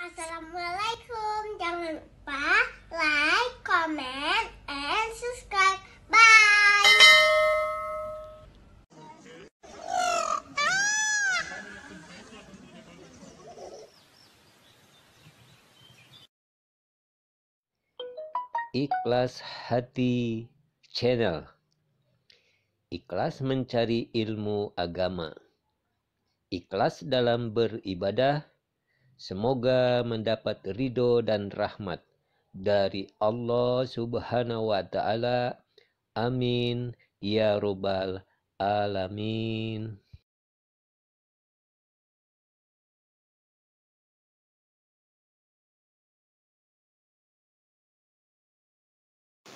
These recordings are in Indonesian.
Assalamualaikum. Jangan lupa like, comment, and subscribe. Bye. Ikhlas Hati Channel. Ikhlas mencari ilmu agama, ikhlas dalam beribadah. Semoga mendapat ridho dan rahmat dari Allah Subhanahu wa Ta'ala. Amin ya Rabbal Alamin.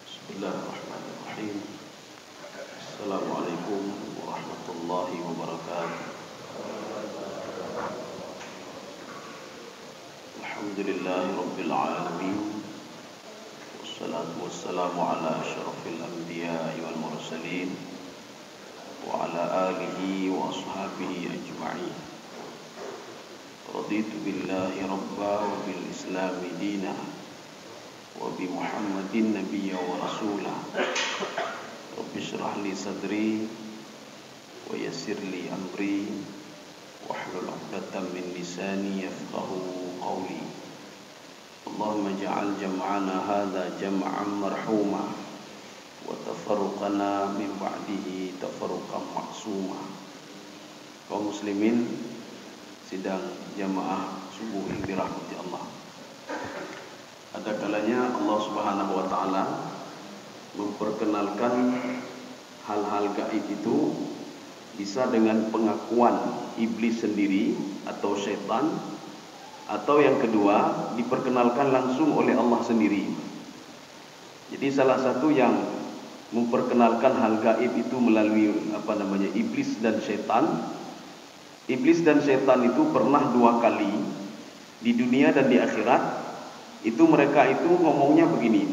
Bismillahirrahmanirrahim. Assalamualaikum warahmatullahi wabarakatuh. Alhamdulillahi rabbil alamin. Wassalatu wassalamu ala asyrafil anbiya'i wal mursalin wa ala alihi wa ashabihi ajma'in. Raditu billahi rabba wa bil islami dina wa bi Muhammadin nabiyya wa rasula. Rabbi shrah li sadri wa yassir li amri wahlul 'uqdatam min lisani yafqahu qawli. Allahumma ja'al jam'ana hadza jam'an marhuma wa tafarruqana min ba'dihi tafarruqan ma'suma. Kaum muslimin sidang jamaah subuh yang dirahmati Allah. Ada kalanya Allah Subhanahu wa Ta'ala memperkenalkan hal-hal gaib itu bisa dengan pengakuan iblis sendiri atau syaitan, atau yang kedua diperkenalkan langsung oleh Allah sendiri. Jadi salah satu yang memperkenalkan hal gaib itu melalui iblis dan syaitan. Iblis dan syaitan itu pernah 2 kali di dunia dan di akhirat. Itu mereka itu ngomongnya begini,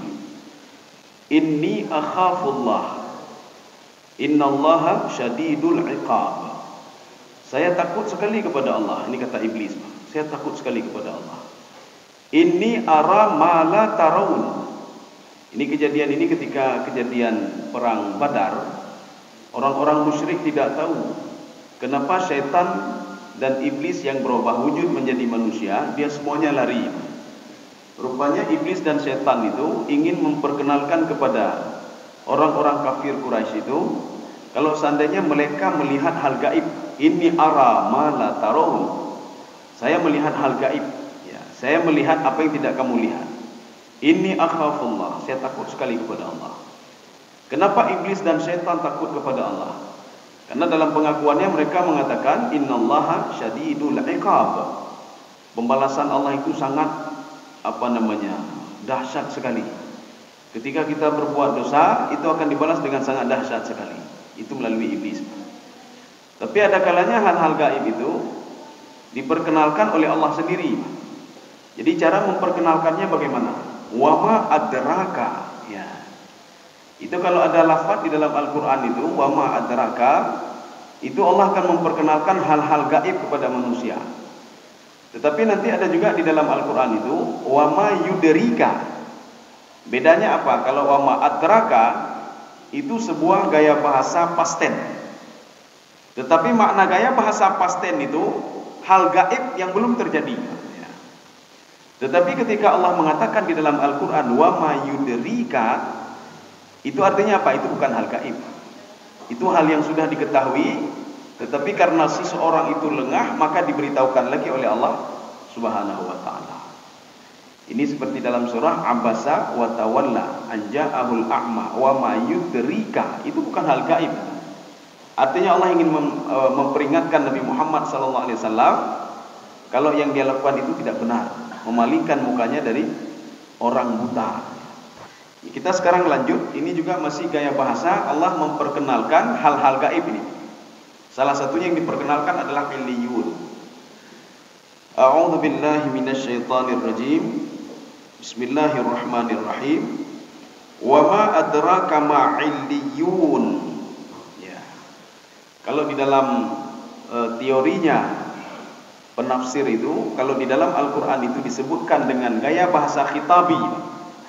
inni akhafullah, innallaha syadidul iqab. Saya takut sekali kepada Allah. Ini kata iblis, saya takut sekali kepada Allah. Inni ara ma la tarawun. Ini kejadian ini ketika kejadian perang Badar. Orang-orang musyrik tidak tahu kenapa syaitan dan iblis yang berubah wujud menjadi manusia, dia semuanya lari. Rupanya iblis dan setan itu ingin memperkenalkan kepada orang-orang kafir Quraisy itu, kalau seandainya mereka melihat hal gaib, inni ara ma la tarawun. Saya melihat hal gaib, ya, saya melihat apa yang tidak kamu lihat. Inni akhafullah, saya takut sekali kepada Allah. Kenapa iblis dan setan takut kepada Allah? Karena dalam pengakuannya mereka mengatakan innallaha syadidul iqab. Pembalasan Allah itu sangat dahsyat sekali. Ketika kita berbuat dosa, itu akan dibalas dengan sangat dahsyat sekali. Itu melalui iblis. Tapi ada kalanya hal-hal gaib itu diperkenalkan oleh Allah sendiri. Jadi cara memperkenalkannya bagaimana? Wa ma adraka, ya. Itu kalau ada lafaz di dalam Al-Qur'an itu wa ma adraka, itu Allah akan memperkenalkan hal-hal gaib kepada manusia. Tetapi nanti ada juga di dalam Al-Quran itu wa ma yudrika. Bedanya apa? Kalau wa ma adraka itu sebuah gaya bahasa past tense. Tetapi makna gaya bahasa past tense itu hal gaib yang belum terjadi. Tetapi ketika Allah mengatakan di dalam Al-Quran wa ma yudrika, itu artinya apa? Itu bukan hal gaib. Itu hal yang sudah diketahui. Tetapi karena seseorang itu lengah, maka diberitahukan lagi oleh Allah Subhanahu wa Ta'ala. Ini seperti dalam surah Abasa wa tawalla an ja'ahul a'ma wa ma yudrika. Itu bukan hal gaib. Artinya Allah ingin memperingatkan Nabi Muhammad SAW kalau yang dia lakukan itu tidak benar, memalingkan mukanya dari orang buta. Kita sekarang lanjut. Ini juga masih gaya bahasa Allah memperkenalkan hal-hal gaib ini. Salah satunya yang diperkenalkan adalah illiyun. A'udzu billahi minasyaitonir rajim. Bismillahirrahmanirrahim. Wa ma adraka ma illiyun. Ya. Kalau di dalam teorinya penafsir itu kalau di dalam Al-Quran itu disebutkan dengan gaya bahasa khitabi.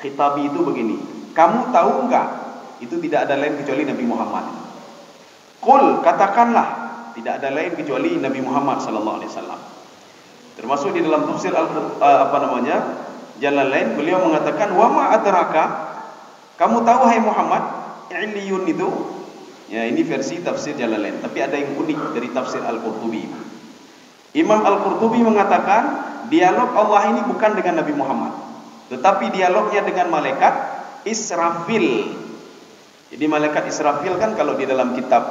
Khitabi itu begini, kamu tahu enggak? Itu tidak ada lain kecuali Nabi Muhammad. Qul, katakanlah, tidak ada lain kecuali Nabi Muhammad sallallahu alaihi wasallam. Termasuk di dalam tafsir Jalalain, beliau mengatakan, wa ma adraka, kamu tahu hai Muhammad, Illiyun itu, ya ini versi tafsir Jalalain, tapi ada yang unik dari tafsir Al-Qurtubi. Imam Al-Qurtubi mengatakan, dialog Allah ini bukan dengan Nabi Muhammad, tetapi dialognya dengan malaikat Israfil. Jadi malaikat Israfil kan kalau di dalam kitab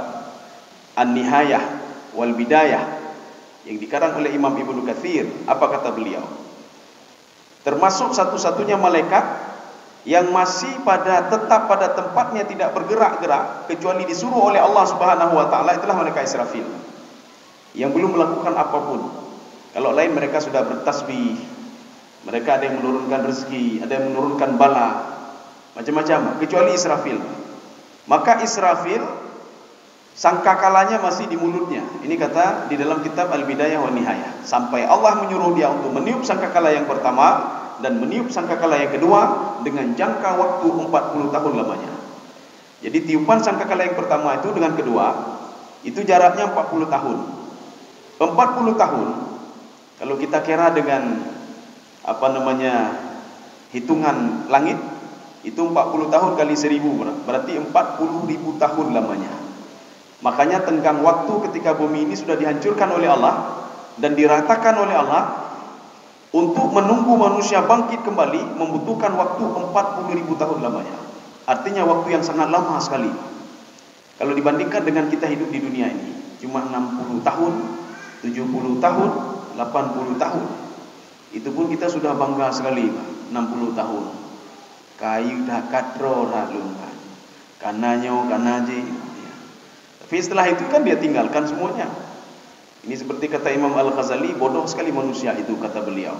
An-Nihayah wal Bidayah yang dikarang oleh Imam Ibnu Katsir, apa kata beliau? Termasuk satu-satunya malaikat yang masih tetap pada tempatnya, tidak bergerak-gerak kecuali disuruh oleh Allah Subhanahu wa taala, itulah malaikat Israfil. Yang belum melakukan apapun. Kalau lain mereka sudah bertasbih, mereka ada yang menurunkan rezeki, ada yang menurunkan bala, macam-macam, kecuali Israfil. Maka Israfil sangkakalanya masih di mulutnya. Ini kata di dalam kitab Al-Bidayah wa Nihayah. Sampai Allah menyuruh dia untuk meniup sangkakala yang pertama dan meniup sangkakala yang kedua dengan jangka waktu 40 tahun lamanya. Jadi tiupan sangkakala yang pertama itu dengan kedua itu jaraknya 40 tahun. 40 tahun kalau kita kira dengan hitungan langit, itu 40 tahun kali 1000 berarti 40.000 tahun lamanya. Makanya tenggang waktu ketika bumi ini sudah dihancurkan oleh Allah dan diratakan oleh Allah, untuk menunggu manusia bangkit kembali membutuhkan waktu 40.000 tahun lamanya. Artinya waktu yang sangat lama sekali. Kalau dibandingkan dengan kita hidup di dunia ini, cuma 60 tahun, 70 tahun, 80 tahun. Itu pun kita sudah bangga sekali, 60 tahun. Kayu dah katro ralungan. Kananyo kanaje. Tapi setelah itu kan dia tinggalkan semuanya. Ini seperti kata Imam Al-Ghazali, bodoh sekali manusia itu, kata beliau.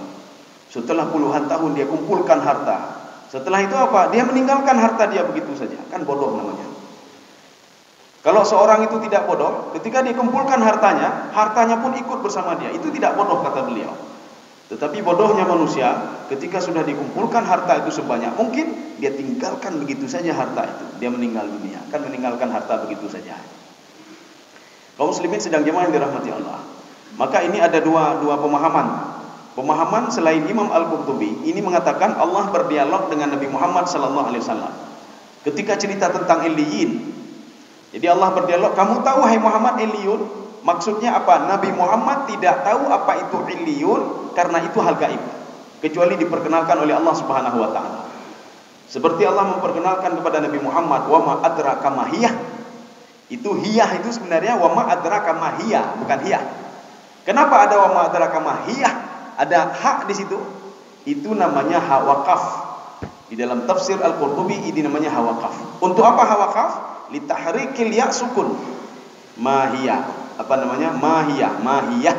Setelah puluhan tahun dia kumpulkan harta. Setelah itu apa? Dia meninggalkan harta dia begitu saja. Kan bodoh namanya. Kalau seorang itu tidak bodoh, ketika dia kumpulkan hartanya pun ikut bersama dia. Itu tidak bodoh, kata beliau. Tetapi bodohnya manusia, ketika sudah dikumpulkan harta itu sebanyak mungkin, dia tinggalkan begitu saja harta itu. Dia meninggal dunia. Kan meninggalkan harta begitu saja. Kaum muslimin sedang jemaah yang dirahmati Allah. Maka ini ada dua pemahaman. Pemahaman selain Imam Al-Qurtubi, ini mengatakan Allah berdialog dengan Nabi Muhammad sallallahu alaihi wasallam. Ketika cerita tentang Illiyin. Jadi Allah berdialog, kamu tahu hai Muhammad Illiyun? Maksudnya apa? Nabi Muhammad tidak tahu apa itu Illiyun karena itu hal gaib. Kecuali diperkenalkan oleh Allah Subhanahu wa taala. Seperti Allah memperkenalkan kepada Nabi Muhammad, wa ma adraka ma hiyah. Itu hiyah itu sebenarnya wa ma adraka ma hiyah, bukan hiyah. Kenapa ada wa ma adraka ma hiyah? Ada hak di situ. Itu namanya hak waqaf. Di dalam tafsir Al-Qurtubi ini namanya hak waqaf. Untuk apa hak waqaf? Li tahrikil ya sukun. Ma hiyah. Apa namanya? Ma hiyah, ma hiyah.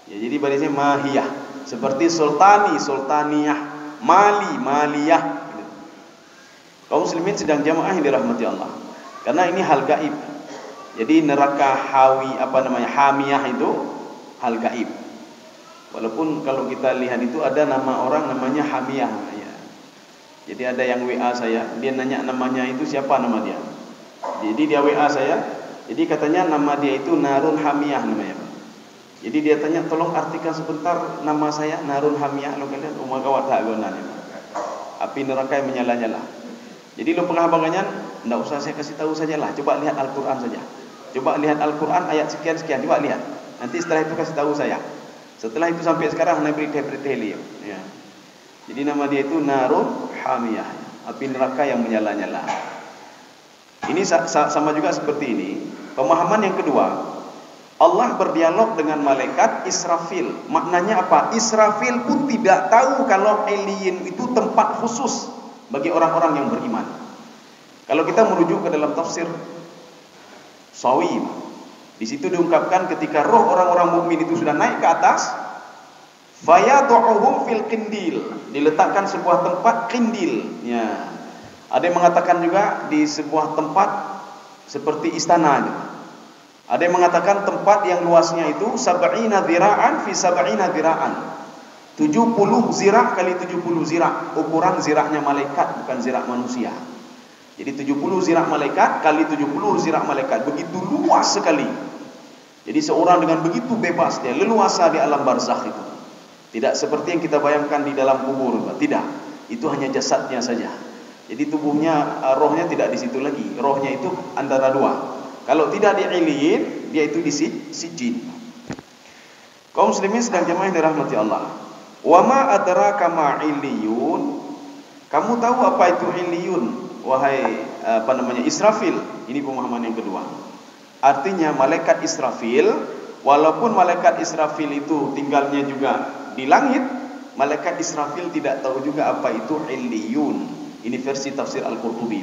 Ya, jadi barisnya ma hiyah. Seperti sultani, sultaniyah, mali, maliyah. Kaum muslimin sedang jamaah yang dirahmati Allah. Karena ini hal gaib. Jadi neraka hamiyah itu hal gaib. Walaupun kalau kita lihat itu ada nama orang namanya Hamiyah. Jadi ada yang WA saya, dia nanya namanya itu siapa nama dia. Jadi dia WA saya, jadi katanya nama dia itu Narun Hamiyah namanya. Jadi dia tanya, tolong artikan sebentar nama saya Narun Hamiyah. Lo kalian umagawat hagonan. Api neraka yang menyala-nyala. Jadi lo penghabangannya, tidak usah saya kasih tahu sajalah. Coba lihat Al-Quran saja. Coba lihat Al-Quran ayat sekian-sekian. Coba lihat. Nanti setelah itu kasih tahu saya. Setelah itu sampai sekarang Nabi berteli. Ya. Jadi nama dia itu Narun Hamiyah. Api neraka yang menyala-nyala. Ini sama juga seperti ini. Pemahaman yang kedua, Allah berdialog dengan malaikat Israfil. Maknanya apa? Israfil pun tidak tahu kalau Illiyin itu tempat khusus bagi orang-orang yang beriman. Kalau kita merujuk ke dalam tafsir Sawi, di situ diungkapkan ketika roh orang-orang mukmin itu sudah naik ke atas, fayadu'uhu fil qindil, diletakkan sebuah tempat qindil. Ya. Ada yang mengatakan juga di sebuah tempat seperti istana. Ada yang mengatakan tempat yang luasnya itu sab'ina zira'an fi sab'ina zira'an. 70 zira' kali 70 zira'. Ukuran zira'nya malaikat, bukan zira' manusia. Jadi 70 zira' malaikat kali 70 zira' malaikat. Begitu luas sekali. Jadi seorang dengan begitu bebas dia leluasa di alam barzakh itu. Tidak seperti yang kita bayangkan di dalam kubur. Tidak. Itu hanya jasadnya saja. Jadi tubuhnya, rohnya tidak di situ lagi. Rohnya itu antara dua. Kalau tidak di iliyin, dia itu di sijjin. Kaum muslimin sedang jemaah yang dirahmati Allah. Wa ma adraka ma illiyun? Kamu tahu apa itu illiyun? Wahai Israfil. Ini pemahaman yang kedua. Artinya malaikat Israfil, walaupun malaikat Israfil itu tinggalnya juga di langit, malaikat Israfil tidak tahu juga apa itu illiyun. Ini versi tafsir Al-Qurtubi.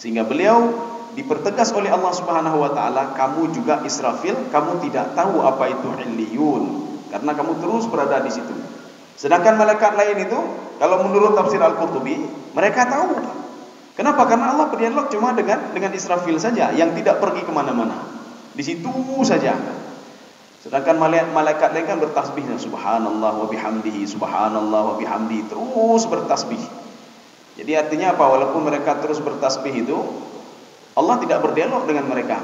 Sehingga beliau dipertegas oleh Allah Subhanahu wa taala, kamu juga Israfil, kamu tidak tahu apa itu illiyun karena kamu terus berada di situ. Sedangkan malaikat lain itu, kalau menurut tafsir Al-Qurtubi, mereka tahu. Kenapa? Karena Allah berdialog cuma dengan Israfil saja yang tidak pergi kemana-mana. Di situ saja. Sedangkan malaikat lain kan bertasbih, subhanallah wa bihamdihi, subhanallah wa bihamdihi, terus bertasbih. Jadi artinya apa? Walaupun mereka terus bertasbih itu, Allah tidak berdialog dengan mereka.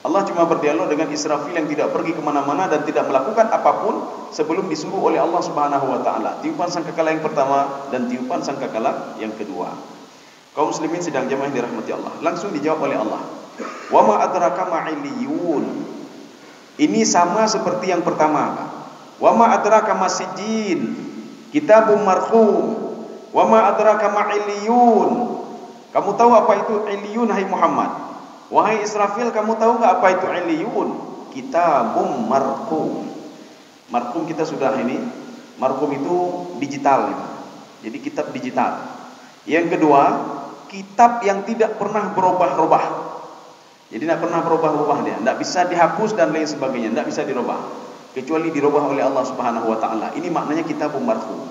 Allah cuma berdialog dengan Israfil yang tidak pergi kemana-mana dan tidak melakukan apapun sebelum disuruh oleh Allah Subhanahu wa taala. Tiupan sangkakala yang pertama dan tiupan sangkakala yang kedua. Kaum muslimin sedang jemaah yang dirahmati Allah. Langsung dijawab oleh Allah. Wa ma adraka ma illiyun. Ini sama seperti yang pertama. Wa ma adraka ma sijjin, kitabun marqum. Wa ma adraka ma illiyun. Kamu tahu apa itu illiyun, hai Muhammad? Wahai Israfil, kamu tahu enggak apa itu illiyun? Kitabum marqum. Marqum kita sudah ini. Marqum itu digital. Jadi kitab digital. Yang kedua, kitab yang tidak pernah berubah-ubah. Jadi tidak pernah berubah-ubah dia, tidak bisa dihapus dan lain sebagainya, tidak bisa dirubah kecuali dirubah oleh Allah Subhanahu wa taala. Ini maknanya kitabum marqum.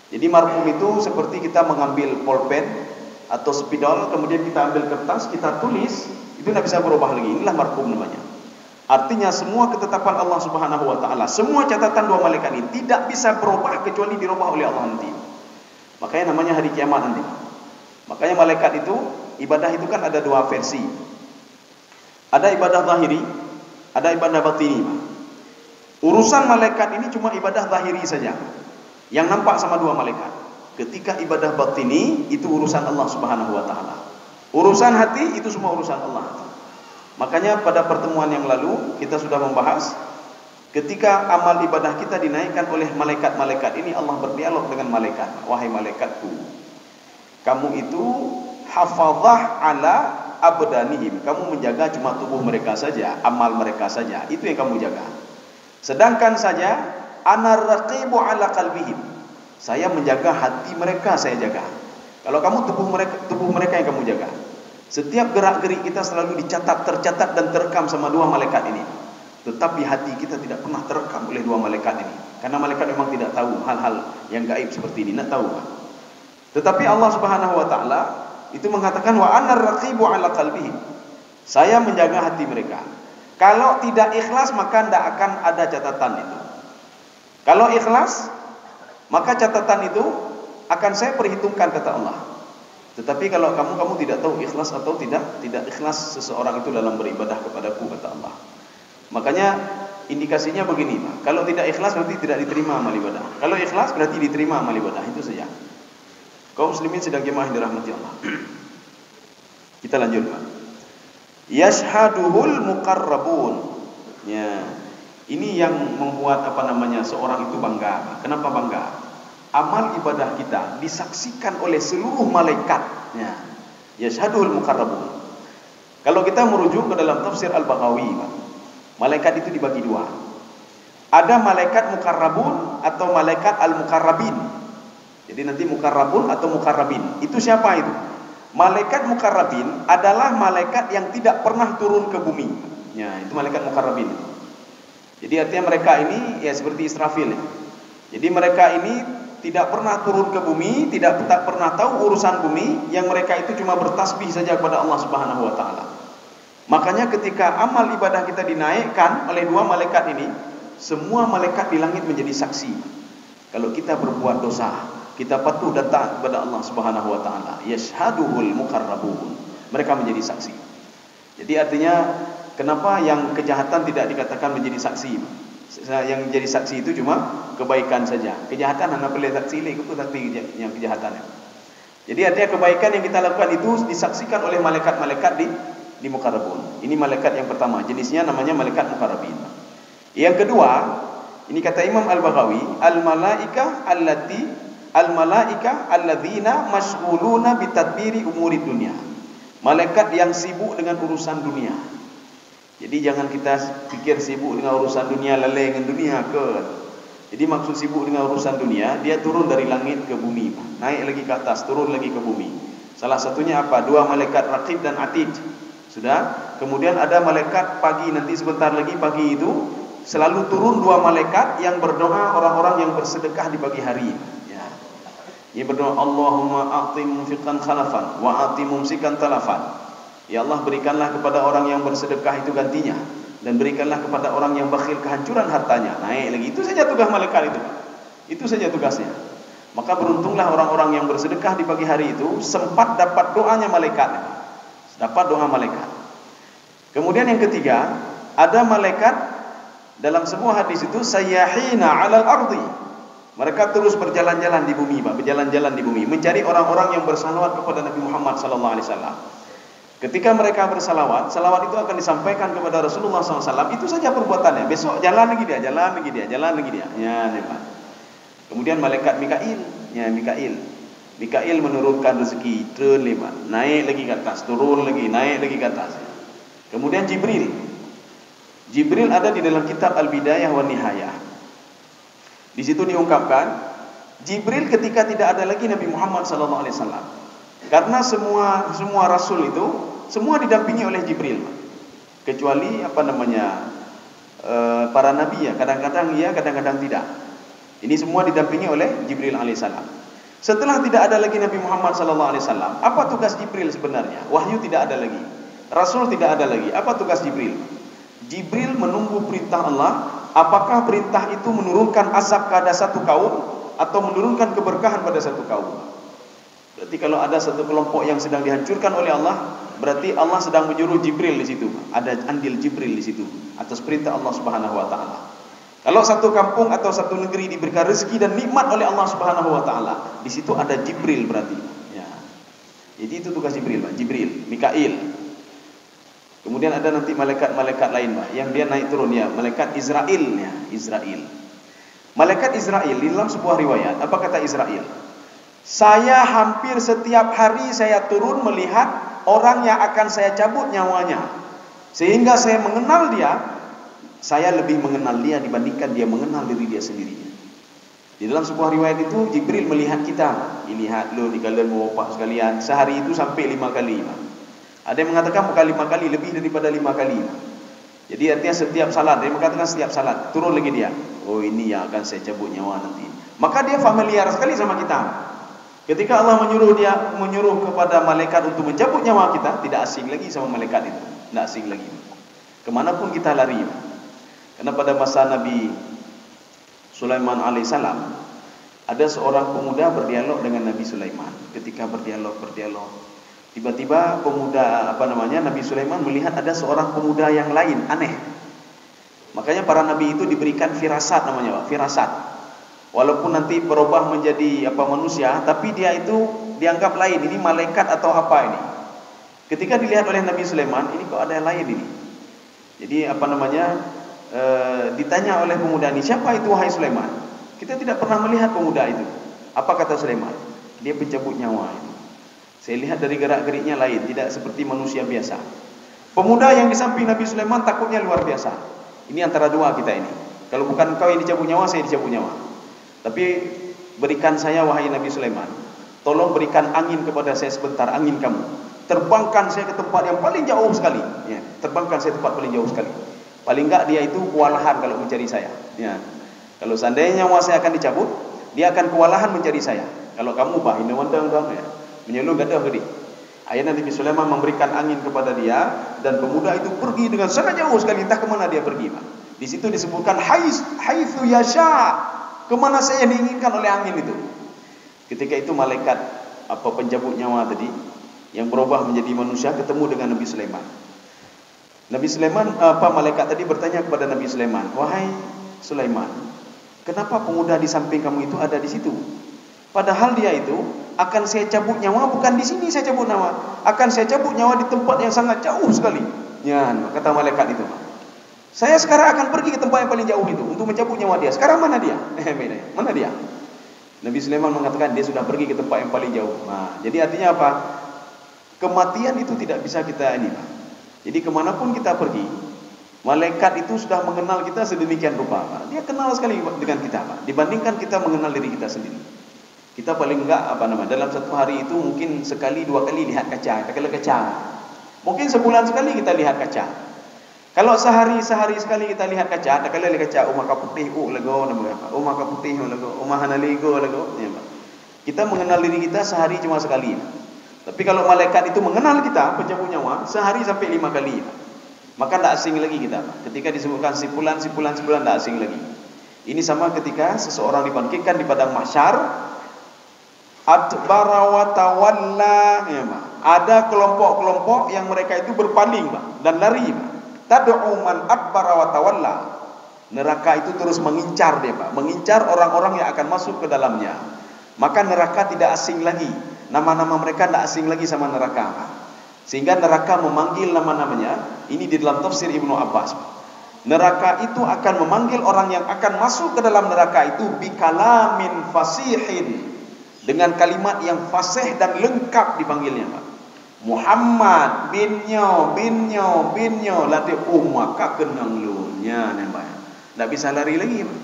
Jadi marqum itu seperti kita mengambil pulpen atau spidol, kemudian kita ambil kertas, kita tulis, itu tidak bisa berubah lagi. Inilah marqum namanya. Artinya semua ketetapan Allah Subhanahu wa taala, semua catatan dua malaikat ini tidak bisa berubah kecuali dirubah oleh Allah nanti. Makanya namanya hari kiamat nanti. Makanya malaikat itu, ibadah itu kan ada dua versi. Ada ibadah zahiri, ada ibadah batini. Urusan malaikat ini cuma ibadah zahiri saja, yang nampak sama dua malaikat. Ketika ibadah batini itu urusan Allah Subhanahu wa taala. Urusan hati itu semua urusan Allah. Makanya pada pertemuan yang lalu kita sudah membahas, ketika amal ibadah kita dinaikkan oleh malaikat-malaikat ini, Allah berdialog dengan malaikat. Wahai malaikatku, kamu itu hafazah ala abdanihim. Kamu menjaga cuma tubuh mereka saja, amal mereka saja. Itu yang kamu jaga. Sedangkan saja anar raqibu ala qalbihim. Saya menjaga hati mereka, saya jaga. Kalau kamu tubuh mereka yang kamu jaga. Setiap gerak-gerik kita selalu dicatat, tercatat dan terekam sama dua malaikat ini. Tetapi hati kita tidak pernah terekam oleh dua malaikat ini. Karena malaikat memang tidak tahu hal-hal yang gaib seperti ini, tidak tahu. Tetapi Allah Subhanahu wa taala itu mengatakan wa anar raqibu ala qalbihim. Saya menjaga hati mereka. Kalau tidak ikhlas maka tidak akan ada catatan itu. Kalau ikhlas maka catatan itu akan saya perhitungkan, kata Allah. Tetapi kalau kamu tidak tahu ikhlas atau tidak ikhlas seseorang itu dalam beribadah kepadaku, kata Allah. Makanya indikasinya begini, Pak. Kalau tidak ikhlas berarti tidak diterima amal ibadah. Kalau ikhlas berarti diterima amal ibadah. Itu saja. Kaum muslimin sedang jemaah yang dirahmati Allah. Kita lanjut, Pak. Yashhaduhul muqarrabun. Ya. Ini yang membuat seorang itu bangga. Kenapa bangga? Amal ibadah kita disaksikan oleh seluruh malaikat. Ya. Yashhaduhul muqarrabun. Kalau kita merujuk ke dalam tafsir Al-Baghawi, Pak, malaikat itu dibagi dua. Ada malaikat muqarrabun atau malaikat al-muqarrabin. Jadi nanti muqarrabun atau muqarrabin. Itu siapa itu? Malaikat muqarrabin adalah malaikat yang tidak pernah turun ke bumi. Ya, itu malaikat muqarrabin. Jadi artinya mereka ini ya seperti Israfil. Jadi mereka ini tidak pernah turun ke bumi, tidak pernah tahu urusan bumi, yang mereka itu cuma bertasbih saja kepada Allah Subhanahu wa taala. Makanya ketika amal ibadah kita dinaikkan oleh dua malaikat ini, semua malaikat di langit menjadi saksi. Kalau kita berbuat dosa, kita patuh datang kepada Allah Subhanahu wa taala, yashhaduhul muqarrabun. Mereka menjadi saksi. Jadi artinya kenapa yang kejahatan tidak dikatakan menjadi saksi? Yang menjadi saksi itu cuma kebaikan saja. Kejahatan hanya boleh saksi itu saksi yang kejahatan. Jadi artinya kebaikan yang kita lakukan itu disaksikan oleh malaikat-malaikat di muqarrabun. Ini malaikat yang pertama, jenisnya namanya malaikat muqarrabin. Yang kedua, ini kata Imam Al-Baghawi, al-malaika alladzina mashghuluna bitadbiri umuri dunia. Malaikat yang sibuk dengan urusan dunia. Jadi jangan kita pikir sibuk dengan urusan dunia, lalai dengan dunia ke. Jadi maksud sibuk dengan urusan dunia, dia turun dari langit ke bumi, naik lagi ke atas, turun lagi ke bumi. Salah satunya apa? Dua malaikat Raqib dan Atid. Sudah. Kemudian ada malaikat pagi, nanti sebentar lagi pagi itu selalu turun dua malaikat yang berdoa orang-orang yang bersedekah di pagi hari. Ya. Dia berdoa, Allahumma a'ti munfiqan khalafan wa a'ti mumsikan talafan. Ya Allah, berikanlah kepada orang yang bersedekah itu gantinya, dan berikanlah kepada orang yang bakhil kehancuran hartanya. Naik lagi. Itu saja tugas malaikat itu. Itu saja tugasnya. Maka beruntunglah orang-orang yang bersedekah di pagi hari itu sempat dapat doanya malaikat. Dapat doa malaikat. Kemudian yang ketiga, ada malaikat dalam sebuah hadis itu sayyahina 'alal ardi. Mereka terus berjalan-jalan di bumi, Pak, berjalan-jalan di bumi mencari orang-orang yang bersalawat kepada Nabi Muhammad sallallahu alaihi wasallam. Ketika mereka bersalawat, salawat itu akan disampaikan kepada Rasulullah SAW. Itu saja perbuatannya. Besok jalan lagi dia, jalan lagi dia, jalan lagi dia. Ya, Pak. Kemudian malaikat Mikail, ya Mikail menurunkan rezeki, turun lima, naik lagi ke atas, turun lagi, naik lagi ke atas. Kemudian Jibril ada di dalam kitab Al-Bidayah wa Nihayah. Di situ diungkapkan Jibril ketika tidak ada lagi Nabi Muhammad SAW. Karena semua rasul itu semua didampingi oleh Jibril, kecuali para nabi ya, kadang-kadang iya, kadang-kadang tidak. Ini semua didampingi oleh Jibril alaihissalam. Setelah tidak ada lagi Nabi Muhammad SAW, apa tugas Jibril sebenarnya? Wahyu tidak ada lagi, Rasul tidak ada lagi. Apa tugas Jibril? Jibril menunggu perintah Allah. Apakah perintah itu menurunkan azab pada satu kaum atau menurunkan keberkahan pada satu kaum? Berarti kalau ada satu kelompok yang sedang dihancurkan oleh Allah, berarti Allah sedang menyuruh Jibril di situ. Ada andil Jibril di situ atas perintah Allah Subhanahu wa taala. Kalau satu kampung atau satu negeri diberikan rezeki dan nikmat oleh Allah Subhanahu wa taala, di situ ada Jibril berarti. Ya. Jadi itu tugas Jibril, Pak. Jibril, Mikail. Kemudian ada nanti malaikat-malaikat lain, Pak, yang dia naik turun ya, malaikat Israel ya, Israel. Malaikat Israel di dalam sebuah riwayat, apa kata Israel? Saya hampir setiap hari saya turun melihat orang yang akan saya cabut nyawanya. Sehingga saya mengenal dia, saya lebih mengenal dia dibandingkan dia mengenal diri dia sendiri. Di dalam sebuah riwayat itu Jibril melihat kita. Lihat lo di kalian bapak sekalian, sehari itu sampai 5 kali. Ada yang mengatakan bukan 5 kali, lebih daripada 5 kali. Jadi artinya setiap salat, dia mengatakan setiap salat turun lagi dia. Oh, ini yang akan saya cabut nyawa nanti. Maka dia familiar sekali sama kita. Ketika Allah menyuruh kepada malaikat untuk mencabut nyawa kita, tidak asing lagi sama malaikat itu, tidak asing lagi. Kemanapun kita lari. Karena pada masa Nabi Sulaiman alaihissalam, ada seorang pemuda berdialog dengan Nabi Sulaiman. Ketika berdialog, tiba-tiba Nabi Sulaiman melihat ada seorang pemuda yang lain, aneh. Makanya para nabi itu diberikan firasat namanya, Pak, firasat. Walaupun nanti berubah menjadi manusia, tapi dia itu dianggap lain. Ini malaikat atau apa ini? Ketika dilihat oleh Nabi Sulaiman, ini kok ada yang lain ini. Jadi ditanya oleh pemuda ini, siapa itu wahai Sulaiman? Kita tidak pernah melihat pemuda itu. Apa kata Sulaiman? Dia pencabut nyawa itu. Saya lihat dari gerak-geriknya lain, tidak seperti manusia biasa. Pemuda yang di samping Nabi Sulaiman takutnya luar biasa. Ini antara dua kita ini. Kalau bukan kau yang dicabut nyawa, saya dicabut nyawa. Tapi berikan saya wahai Nabi Sulaiman, tolong berikan angin kepada saya sebentar, angin kamu. Terbangkan saya ke tempat yang paling jauh sekali. Ya, terbangkan saya ke tempat paling jauh sekali. Paling enggak dia itu kewalahan kalau mencari saya. Ya. Kalau seandainya nyawa saya akan dicabut, dia akan kewalahan mencari saya. Kalau kamu bah, ya, menyelur gadah gede. Akhirnya Nabi Sulaiman memberikan angin kepada dia, dan pemuda itu pergi dengan sangat jauh sekali, entah kemana dia pergi, Pak. Di situ disebutkan haitsu yasha, kemana saya diinginkan oleh angin itu. Ketika itu malaikat pencabut nyawa tadi yang berubah menjadi manusia ketemu dengan Nabi Sulaiman. Nabi Sulaiman, malaikat tadi bertanya kepada Nabi Sulaiman, "Wahai Sulaiman, kenapa pemuda di samping kamu itu ada di situ? Padahal dia itu akan saya cabut nyawa bukan di sini saya cabut nyawa, akan saya cabut nyawa di tempat yang sangat jauh sekali." Ya, kata malaikat itu, "Saya sekarang akan pergi ke tempat yang paling jauh itu untuk mencabut nyawa dia. Sekarang mana dia?" Mana dia? Nabi Sulaiman mengatakan dia sudah pergi ke tempat yang paling jauh. Nah, jadi artinya apa? Kematian itu tidak bisa kita ini, Pak. Jadi kemanapun kita pergi, malaikat itu sudah mengenal kita sedemikian rupa, Pak. Dia kenal sekali dengan kita, Pak. Dibandingkan kita mengenal diri kita sendiri. Kita paling enggak dalam satu hari itu mungkin sekali dua kali lihat kaca, mungkin sebulan sekali kita lihat kaca. Kalau sehari sekali kita lihat kaca, tak kala lihat kaca, maka putih lago nama apa? Maka putih lago, hanaligo lago, ya, Pak. Kita mengenal diri kita sehari cuma sekali. Tapi kalau malaikat itu mengenal kita, pencabut nyawa, sehari sampai 5 kali. Maka tidak asing lagi kita, Pak. Ketika disebutkan sipulan tidak asing lagi. Ini sama ketika seseorang dibangkitkan di padang mahsyar, adbara wa tawalla, ya, Pak. Ada kelompok-kelompok yang mereka itu berpaling, Pak, dan lari, Pak. Tad'u man adbara wa tawalla. Neraka itu terus mengincar dia, Pak, mengincar orang-orang yang akan masuk ke dalamnya. Maka neraka tidak asing lagi. Nama-nama mereka tidak asing lagi sama neraka, Pak. Sehingga neraka memanggil nama-namanya. Ini di dalam tafsir Ibnu Abbas, Pak. Neraka itu akan memanggil orang yang akan masuk ke dalam neraka itu bikalamin fasihin, dengan kalimat yang fasih dan lengkap dipanggilnya, Pak. Muhammad binyo latih maka kenang lu nya namanya. Tak bisa lari lagi, Pak.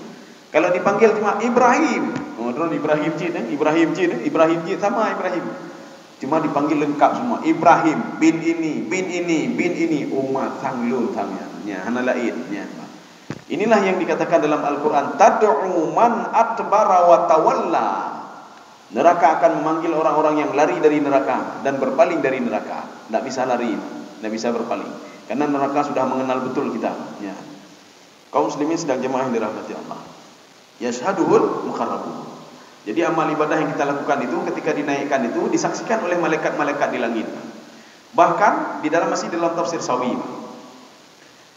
Kalau dipanggil cuma Ibrahim, Ibrahim Cid sama Ibrahim. Cuma dipanggil lengkap semua. Ibrahim bin ini umat sang lu samnya hanalain nya. Inilah yang dikatakan dalam Al-Qur'an, tad'u man adbara wa tawalla. Neraka akan memanggil orang-orang yang lari dari neraka dan berpaling dari neraka. Tidak bisa lari, tidak bisa berpaling, karena neraka sudah mengenal betul kita, ya. Kaum muslimin sedang jemaah yang dirahmati Allah, yashhaduhul muqarrabun. Jadi amal ibadah yang kita lakukan itu ketika dinaikkan itu disaksikan oleh malaikat-malaikat di langit. Bahkan di dalam masih dalam tafsir Sawi,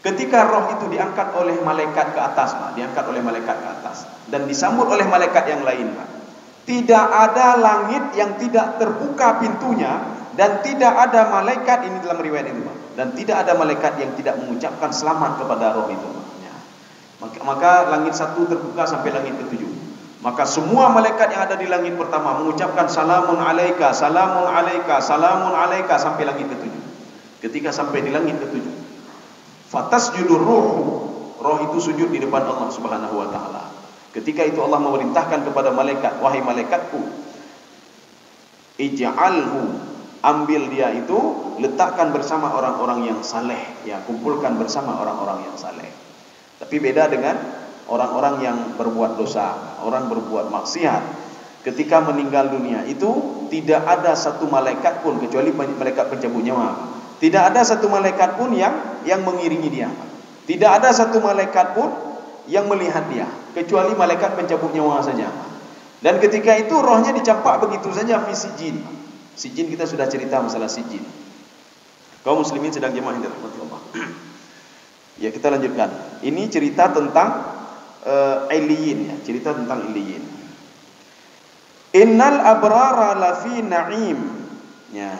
ketika roh itu diangkat oleh malaikat ke atas, Pak, diangkat oleh malaikat ke atas dan disambut oleh malaikat yang lain, Pak. Tidak ada langit yang tidak terbuka pintunya, dan tidak ada malaikat, ini dalam riwayat itu, Pak, dan tidak ada malaikat yang tidak mengucapkan selamat kepada roh itu, Pak. Ya. Maka langit 1 terbuka sampai langit ke-7. Maka semua malaikat yang ada di langit pertama mengucapkan salamun alaika, salamun alaika, salamun alaika sampai langit ke-7. Ketika sampai di langit ke-7, fatasjudur ruh, roh itu sujud di depan Allah Subhanahu wa taala. Ketika itu Allah memerintahkan kepada malaikat, wahai malaikatku, ij'alhu, ambil dia itu, letakkan bersama orang-orang yang saleh, ya, kumpulkan bersama orang-orang yang saleh. Tapi beda dengan orang-orang yang berbuat dosa, orang berbuat maksiat. Ketika meninggal dunia itu tidak ada satu malaikat pun, kecuali malaikat pencabut nyawa. Tidak ada satu malaikat pun yang mengiringi dia. Tidak ada satu malaikat pun yang melihat dia, kecuali malaikat pencabut nyawa saja. Dan ketika itu rohnya dicampak begitu saja fi sijin. Sijin kita sudah cerita masalah sijin. Kaum muslimin sedang jemaah yang dirahmati Allah. Ya, kita lanjutkan. Ini cerita tentang Iliyin, ya, cerita tentang Iliyin. Innal abrara lafi na'im. Ya.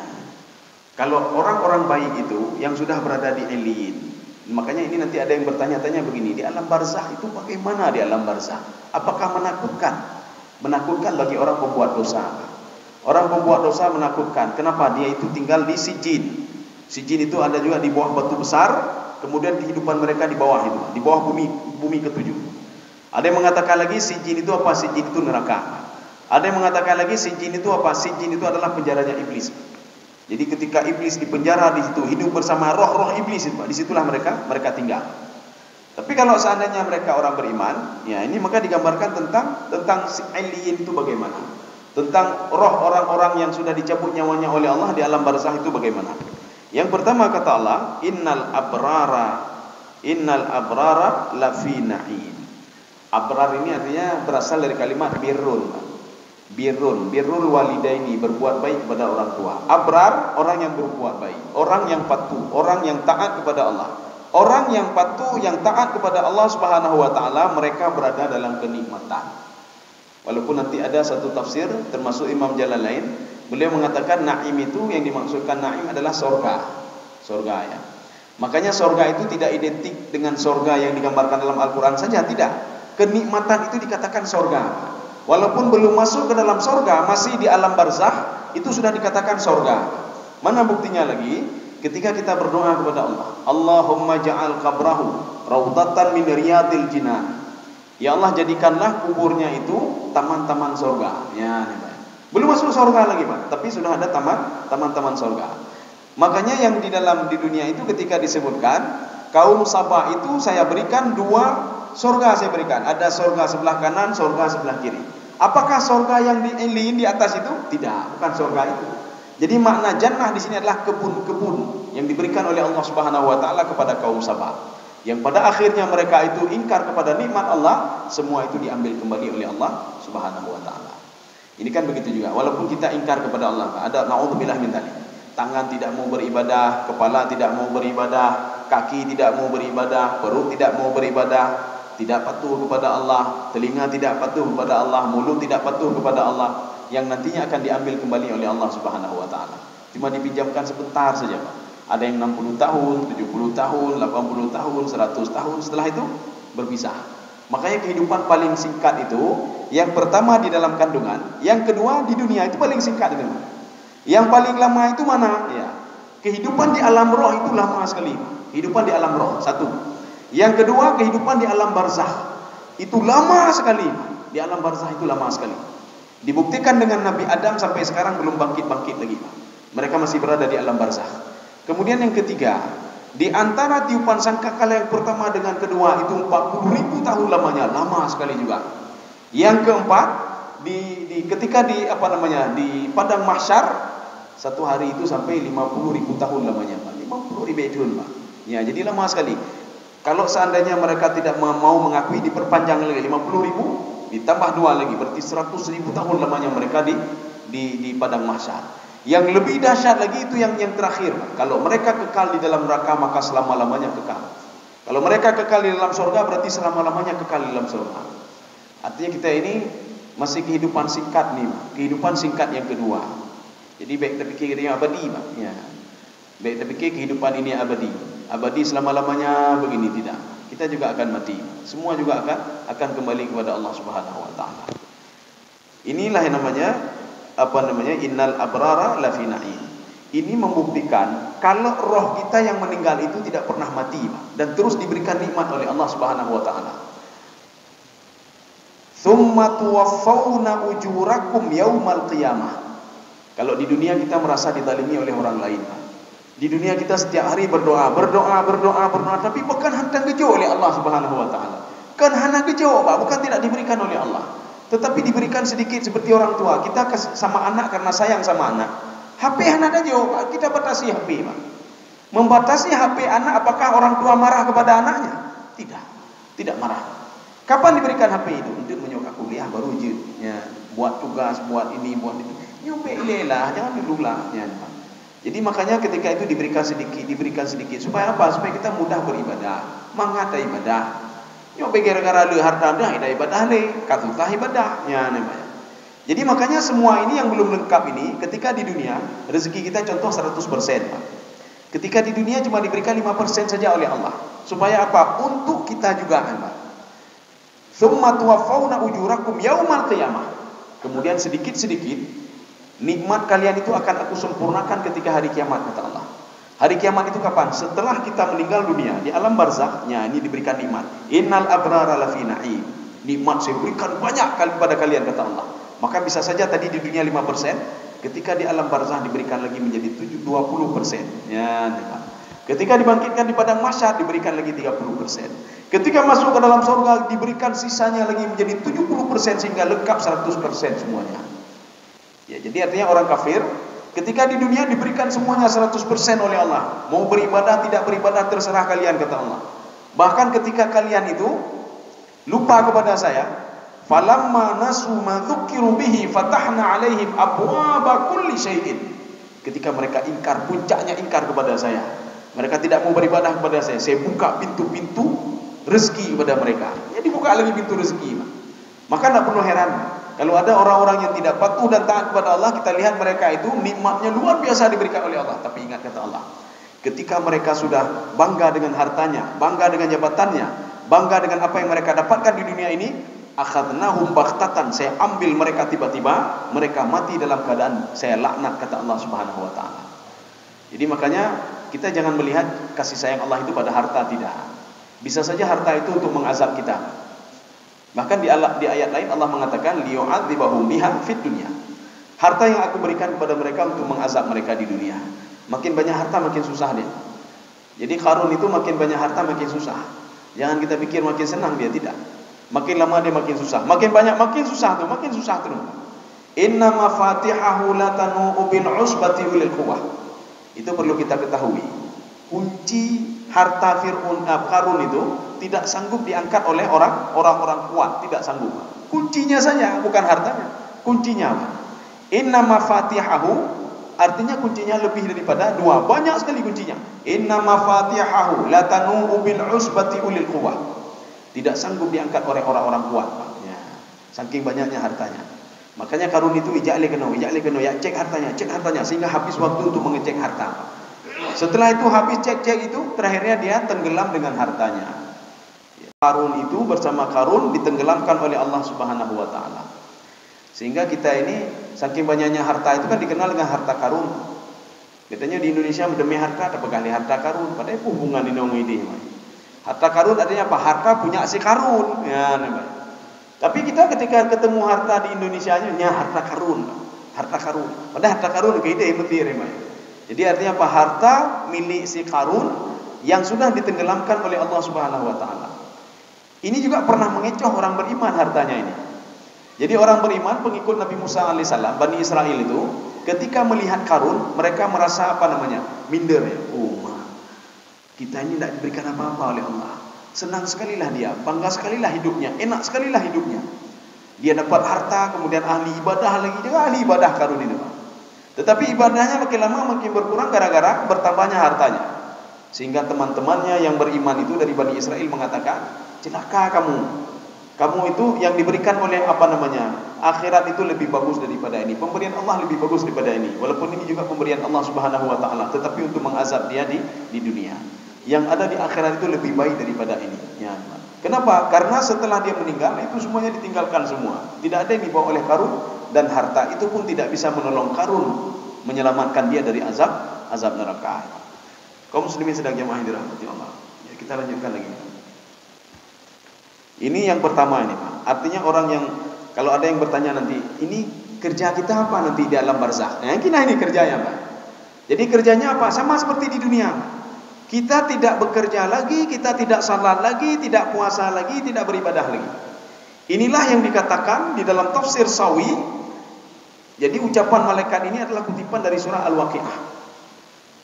Kalau orang-orang baik itu yang sudah berada di Iliyin. Makanya ini nanti ada yang bertanya-tanya begini, di alam barzah itu bagaimana di alam barzah? Apakah menakutkan? Menakutkan bagi orang pembuat dosa. Orang pembuat dosa menakutkan. Kenapa? Dia itu tinggal di sijin. Sijin itu ada juga di bawah batu besar, kemudian kehidupan mereka di bawah itu, di bawah bumi ke-7. Ada yang mengatakan lagi sijin itu apa? Sijin itu neraka. Ada yang mengatakan lagi sijin itu apa? Sijin itu adalah penjaranya iblis. Jadi ketika iblis dipenjara di situ, hidup bersama roh-roh iblis, disitulah mereka tinggal. Tapi kalau seandainya mereka orang beriman, ya ini maka digambarkan tentang si Iliyin itu bagaimana. tentang roh orang-orang yang sudah dicabut nyawanya oleh Allah di alam barzakh itu bagaimana. Yang pertama kata Allah, innal abrara lafi na'im. Abrar ini artinya berasal dari kalimat birrun. Birrul walidaini, berbuat baik kepada orang tua. Abrar, orang yang berbuat baik, orang yang patuh, orang yang taat kepada Allah. Orang yang patuh, yang taat kepada Allah Subhanahu wa taala, mereka berada dalam kenikmatan. Walaupun nanti ada satu tafsir termasuk Imam Jalalain, beliau mengatakan na'im itu yang dimaksudkan na'im adalah sorga. Sorga ya. Makanya sorga itu tidak identik dengan sorga yang digambarkan dalam Al-Quran saja, tidak. Kenikmatan itu dikatakan sorga. Walaupun belum masuk ke dalam sorga, masih di alam barzakh, itu sudah dikatakan sorga. Mana buktinya lagi? Ketika kita berdoa kepada Allah, Allahumma ja'al qabrahu raudatan min riyadil jinan. Ya Allah, jadikanlah kuburnya itu taman-taman sorga. Ya, belum masuk sorga lagi Pak, tapi sudah ada taman-taman sorga. Makanya yang di dunia itu ketika disebutkan kaum Sabah itu saya berikan 2 sorga, saya berikan. Ada sorga sebelah kanan, sorga sebelah kiri. Apakah sorga yang di atas itu? Tidak, bukan sorga itu. Jadi makna jannah di sini adalah kebun-kebun yang diberikan oleh Allah Subhanahu wa taala kepada kaum Sabah. Yang pada akhirnya mereka itu ingkar kepada nikmat Allah, semua itu diambil kembali oleh Allah Subhanahu wa taala. Ini kan begitu juga. Walaupun kita ingkar kepada Allah, ada naudzubillah min dzalik. Tangan tidak mau beribadah, kepala tidak mau beribadah, kaki tidak mau beribadah, perut tidak mau beribadah, tidak patuh kepada Allah, telinga tidak patuh kepada Allah, mulut tidak patuh kepada Allah, yang nantinya akan diambil kembali oleh Allah Subhanahu wa taala. Cuma dipinjamkan sebentar saja, Pak. Ada yang 60 tahun, 70 tahun, 80 tahun, 100 tahun, setelah itu berpisah. Makanya kehidupan paling singkat itu, yang pertama di dalam kandungan, yang kedua di dunia itu paling singkat itu. Yang paling lama itu mana? Ya. Kehidupan di alam roh itu lama sekali. Kehidupan di alam roh, satu. Yang kedua, kehidupan di alam barzakh. Itu lama sekali. Di alam barzakh itu lama sekali. Dibuktikan dengan Nabi Adam sampai sekarang belum bangkit-bangkit lagi. Mereka masih berada di alam barzakh. Kemudian yang ketiga, di antara tiupan sangkakala yang pertama dengan kedua itu 40.000 tahun lamanya, lama sekali juga. Yang keempat, ketika di padang mahsyar, satu hari itu sampai 50.000 tahun lamanya, 50.000 tahun, Pak. Ya, jadi lama sekali. Kalau seandainya mereka tidak mau mengakui, diperpanjang lagi 50.000, ditambah 2 lagi, berarti 100.000 tahun lamanya mereka di padang mahsyar. Yang lebih dahsyat lagi itu yang terakhir. Kalau mereka kekal di dalam neraka, maka selama-lamanya kekal. Kalau mereka kekal di dalam surga, berarti selama-lamanya kekal di dalam surga. Artinya kita ini masih kehidupan singkat nih, kehidupan singkat yang kedua. Jadi baik terfikir yang abadi, Pak. Ya. Baik terfikir kehidupan ini abadi. Abadi selama-lamanya begini, tidak. Kita juga akan mati. Semua juga akan kembali kepada Allah Subhanahu wa taala. Inilah yang namanya innal abrara lafi na'im. Ini membuktikan kalau roh kita yang meninggal itu tidak pernah mati, Pak, dan terus diberikan nikmat oleh Allah Subhanahu wa taala. Tsumma tuwaffawna ujurakum yaumal qiyamah. Kalau di dunia kita merasa dizalimi oleh orang lain, Pak. Di dunia kita setiap hari berdoa, tapi bukan hantar gejo oleh Allah Subhanahu wa taala. Kan hana gejo, Pak, bukan tidak diberikan oleh Allah. Tetapi diberikan sedikit seperti orang tua. Kita sama anak karena sayang sama anak. HP anak aja, Pak. Kita batasi HP, Pak. Membatasi HP anak, apakah orang tua marah kepada anaknya? Tidak marah. Kapan diberikan HP itu? Untuk menyokak kuliah baru je. Ya, buat tugas, buat ini, buat itu. Nyobek lelah, jangan dululah. Ya, Pak. Jadi makanya ketika itu diberikan sedikit. Supaya apa? Supaya kita mudah beribadah. Mangata ibadah. Nyobek gara-gara le harta dah ibadah le, katutah ibadahnya namanya. Jadi makanya semua ini yang belum lengkap ini ketika di dunia rezeki kita contoh 100%, Pak. Ketika di dunia cuma diberikan 5% saja oleh Allah. Supaya apa? Untuk kita juga, Pak. Tsumma tuwaffawna ujurakum yaumal qiyamah. Kemudian sedikit-sedikit nikmat kalian itu akan aku sempurnakan ketika hari kiamat, kata Allah. Hari kiamat itu kapan? Setelah kita meninggal dunia, di alam barzakhnya ini diberikan nikmat. Innal abrara lafi na'im. Nikmat saya berikan banyak kali pada kalian, kata Allah. Maka bisa saja tadi di dunia 5%, ketika di alam barzakh diberikan lagi menjadi 20%. Ya, ketika dibangkitkan di padang mahsyar diberikan lagi 30%. Ketika masuk ke dalam surga diberikan sisanya lagi menjadi 70% sehingga lengkap 100% semuanya. Ya, jadi artinya orang kafir ketika di dunia diberikan semuanya 100% oleh Allah. Mau beribadah, tidak beribadah, terserah kalian, kata Allah. Bahkan ketika kalian itu lupa kepada saya, falamma nasu ma dzukiru bihi fatahna alaihim abwaaba kulli syai'in. Ketika mereka ingkar, puncaknya ingkar kepada saya, mereka tidak mau beribadah kepada saya buka pintu-pintu rezeki kepada mereka. Ya, dibuka lagi pintu rezeki. Maka tidak perlu heran kalau ada orang-orang yang tidak patuh dan taat kepada Allah, kita lihat mereka itu nikmatnya luar biasa diberikan oleh Allah. Tapi ingat kata Allah, ketika mereka sudah bangga dengan hartanya, bangga dengan jabatannya, bangga dengan apa yang mereka dapatkan di dunia ini, akhadnahum baghtatan, saya ambil mereka tiba-tiba, mereka mati dalam keadaan saya laknat, kata Allah Subhanahu wa taala. Jadi makanya kita jangan melihat kasih sayang Allah itu pada harta, tidak. Bisa saja harta itu untuk mengazab kita. Bahkan di ayat lain Allah mengatakan liyu'adzibahum biha fid dunya. Harta yang aku berikan kepada mereka untuk mengazab mereka di dunia. Makin banyak harta makin susah dia. Jadi Qarun itu makin banyak harta makin susah. Jangan kita pikir makin senang dia, tidak. Makin lama dia makin susah. Makin banyak makin susah tuh, makin susah terus. Inna mafatihahu latanu bil usbati ulil quwwah. Itu perlu kita ketahui. Kunci harta Qarun itu tidak sanggup diangkat oleh orang-orang kuat, tidak sanggup. Kuncinya saja, bukan hartanya. Kuncinya. Inna mafatihahu, artinya kuncinya lebih daripada dua, banyak sekali kuncinya. Inna mafatihahu latanu bil usbati ulil quwwah. Tidak sanggup diangkat oleh orang-orang kuat. Ya, saking banyaknya hartanya. Makanya Qarun itu ija'li keno, ya cek hartanya sehingga habis waktu untuk mengecek harta. Setelah itu habis cek itu, terakhirnya dia tenggelam dengan hartanya. Qarun itu bersama Qarun ditenggelamkan oleh Allah Subhanahu wa taala. Sehingga kita ini saking banyaknya harta itu kan dikenal dengan harta Qarun. Katanya di Indonesia demi harta ada bekali harta Qarun, padahal hubungan ini ngomong ini. Harta Qarun artinya apa? Harta punya si Qarun. Ya, namanya. Tapi kita ketika ketemu harta di Indonesia-nya harta Qarun. Harta Qarun. Padahal harta Qarun ke ide mesti namanya. Jadi artinya apa? Harta milik si Qarun yang sudah ditenggelamkan oleh Allah Subhanahu wa taala. Ini juga pernah mengecoh orang beriman hartanya ini. Jadi orang beriman pengikut Nabi Musa alaihissalam, Bani Israel itu, ketika melihat Qarun, mereka merasa apa namanya? Minder ya. Oh, kita ini tidak diberikan apa-apa oleh Allah. Senang sekalilah dia, bangga sekalilah hidupnya, enak sekalilah hidupnya. Dia dapat harta, kemudian ahli ibadah lagi, dia ahli ibadah Qarun itu. Tetapi ibadahnya makin lama makin berkurang gara-gara bertambahnya hartanya. Sehingga teman-temannya yang beriman itu dari Bani Israel mengatakan, celaka kamu. Kamu itu yang diberikan oleh apa namanya? Akhirat itu lebih bagus daripada ini. Pemberian Allah lebih bagus daripada ini. Walaupun ini juga pemberian Allah Subhanahu wa taala, tetapi untuk mengazab dia di dunia. Yang ada di akhirat itu lebih baik daripada ini. Ya. Kenapa? Karena setelah dia meninggal itu semuanya ditinggalkan semua. Tidak ada yang dibawa oleh Qarun dan harta itu pun tidak bisa menolong Qarun menyelamatkan dia dari azab neraka. Kaum muslimin sedang jamaah yang dirahmati Allah. Ya, kita lanjutkan lagi. Ini yang pertama ini, Pak. Artinya orang yang kalau ada yang bertanya nanti, ini kerja kita apa nanti di alam barzakh? Nah, ini kerjanya, Pak. Jadi kerjanya apa? Sama seperti di dunia. Kita tidak bekerja lagi, kita tidak salat lagi, tidak puasa lagi, tidak beribadah lagi. Inilah yang dikatakan di dalam tafsir Sawi. Jadi ucapan malaikat ini adalah kutipan dari surah Al-Waqiah.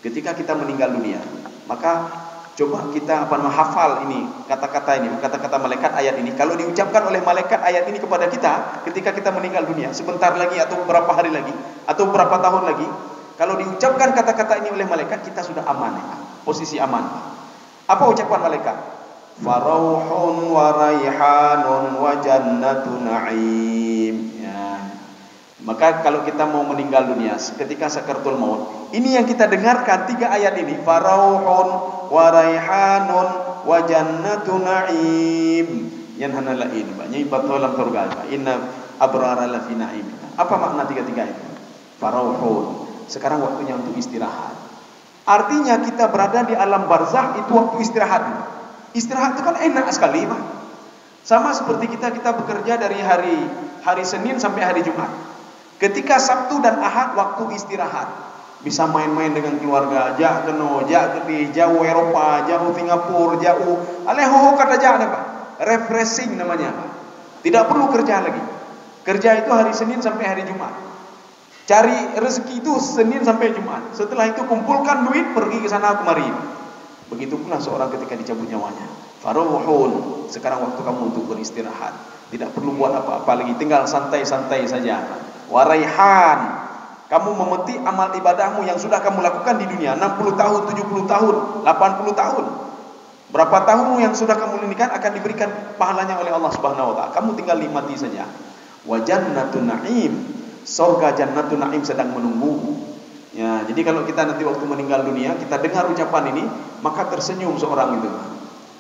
Ketika kita meninggal dunia, maka coba kita hafal ini kata-kata malaikat ayat ini. Kalau diucapkan oleh malaikat ayat ini kepada kita ketika kita meninggal dunia, sebentar lagi atau beberapa hari lagi atau beberapa tahun lagi, kalau diucapkan kata-kata ini oleh malaikat, kita sudah aman ya. Posisi aman. Apa ucapan malaikat? Farauhun wa raihanun wa jannatu na'im. Ya. Maka kalau kita mau meninggal dunia ketika sakaratul maut, ini yang kita dengarkan 3 ayat ini, farauhun wa raihanun wa jannatu na'im. Yan hanalain, banyak batolang surga. Inna abrara lafi na'im. Apa makna 3 itu? Farauhun. Sekarang waktunya untuk istirahat. Artinya kita berada di alam barzakh itu waktu istirahat. Istirahat itu kan enak sekali, Pak. Sama seperti kita bekerja dari hari Senin sampai hari Jumat. Ketika Sabtu dan Ahad waktu istirahat. Bisa main-main dengan keluarga, jauh Eropa, jauh Singapura, jauh aleho kata jane, Pak. Refreshing namanya, Pak. Tidak perlu kerja lagi. Kerja itu hari Senin sampai hari Jumat. Cari rezeki itu Senin sampai Jumat. Setelah itu kumpulkan duit, pergi ke sana kemari. Begitu pula seorang ketika dicabut nyawanya. Faruhun, sekarang waktu kamu untuk beristirahat. Tidak perlu buat apa-apa lagi, tinggal santai-santai saja. Waraihan, kamu memetik amal ibadahmu yang sudah kamu lakukan di dunia 60 tahun, 70 tahun, 80 tahun. Berapa tahun yang sudah kamu linikan akan diberikan pahalanya oleh Allah Subhanahu wa taala. Kamu tinggal nikmati saja. Wa jannatun na'im, surga jannatun na'im sedang menunggu. Ya, jadi kalau kita nanti waktu meninggal dunia, kita dengar ucapan ini, maka tersenyum seorang itu.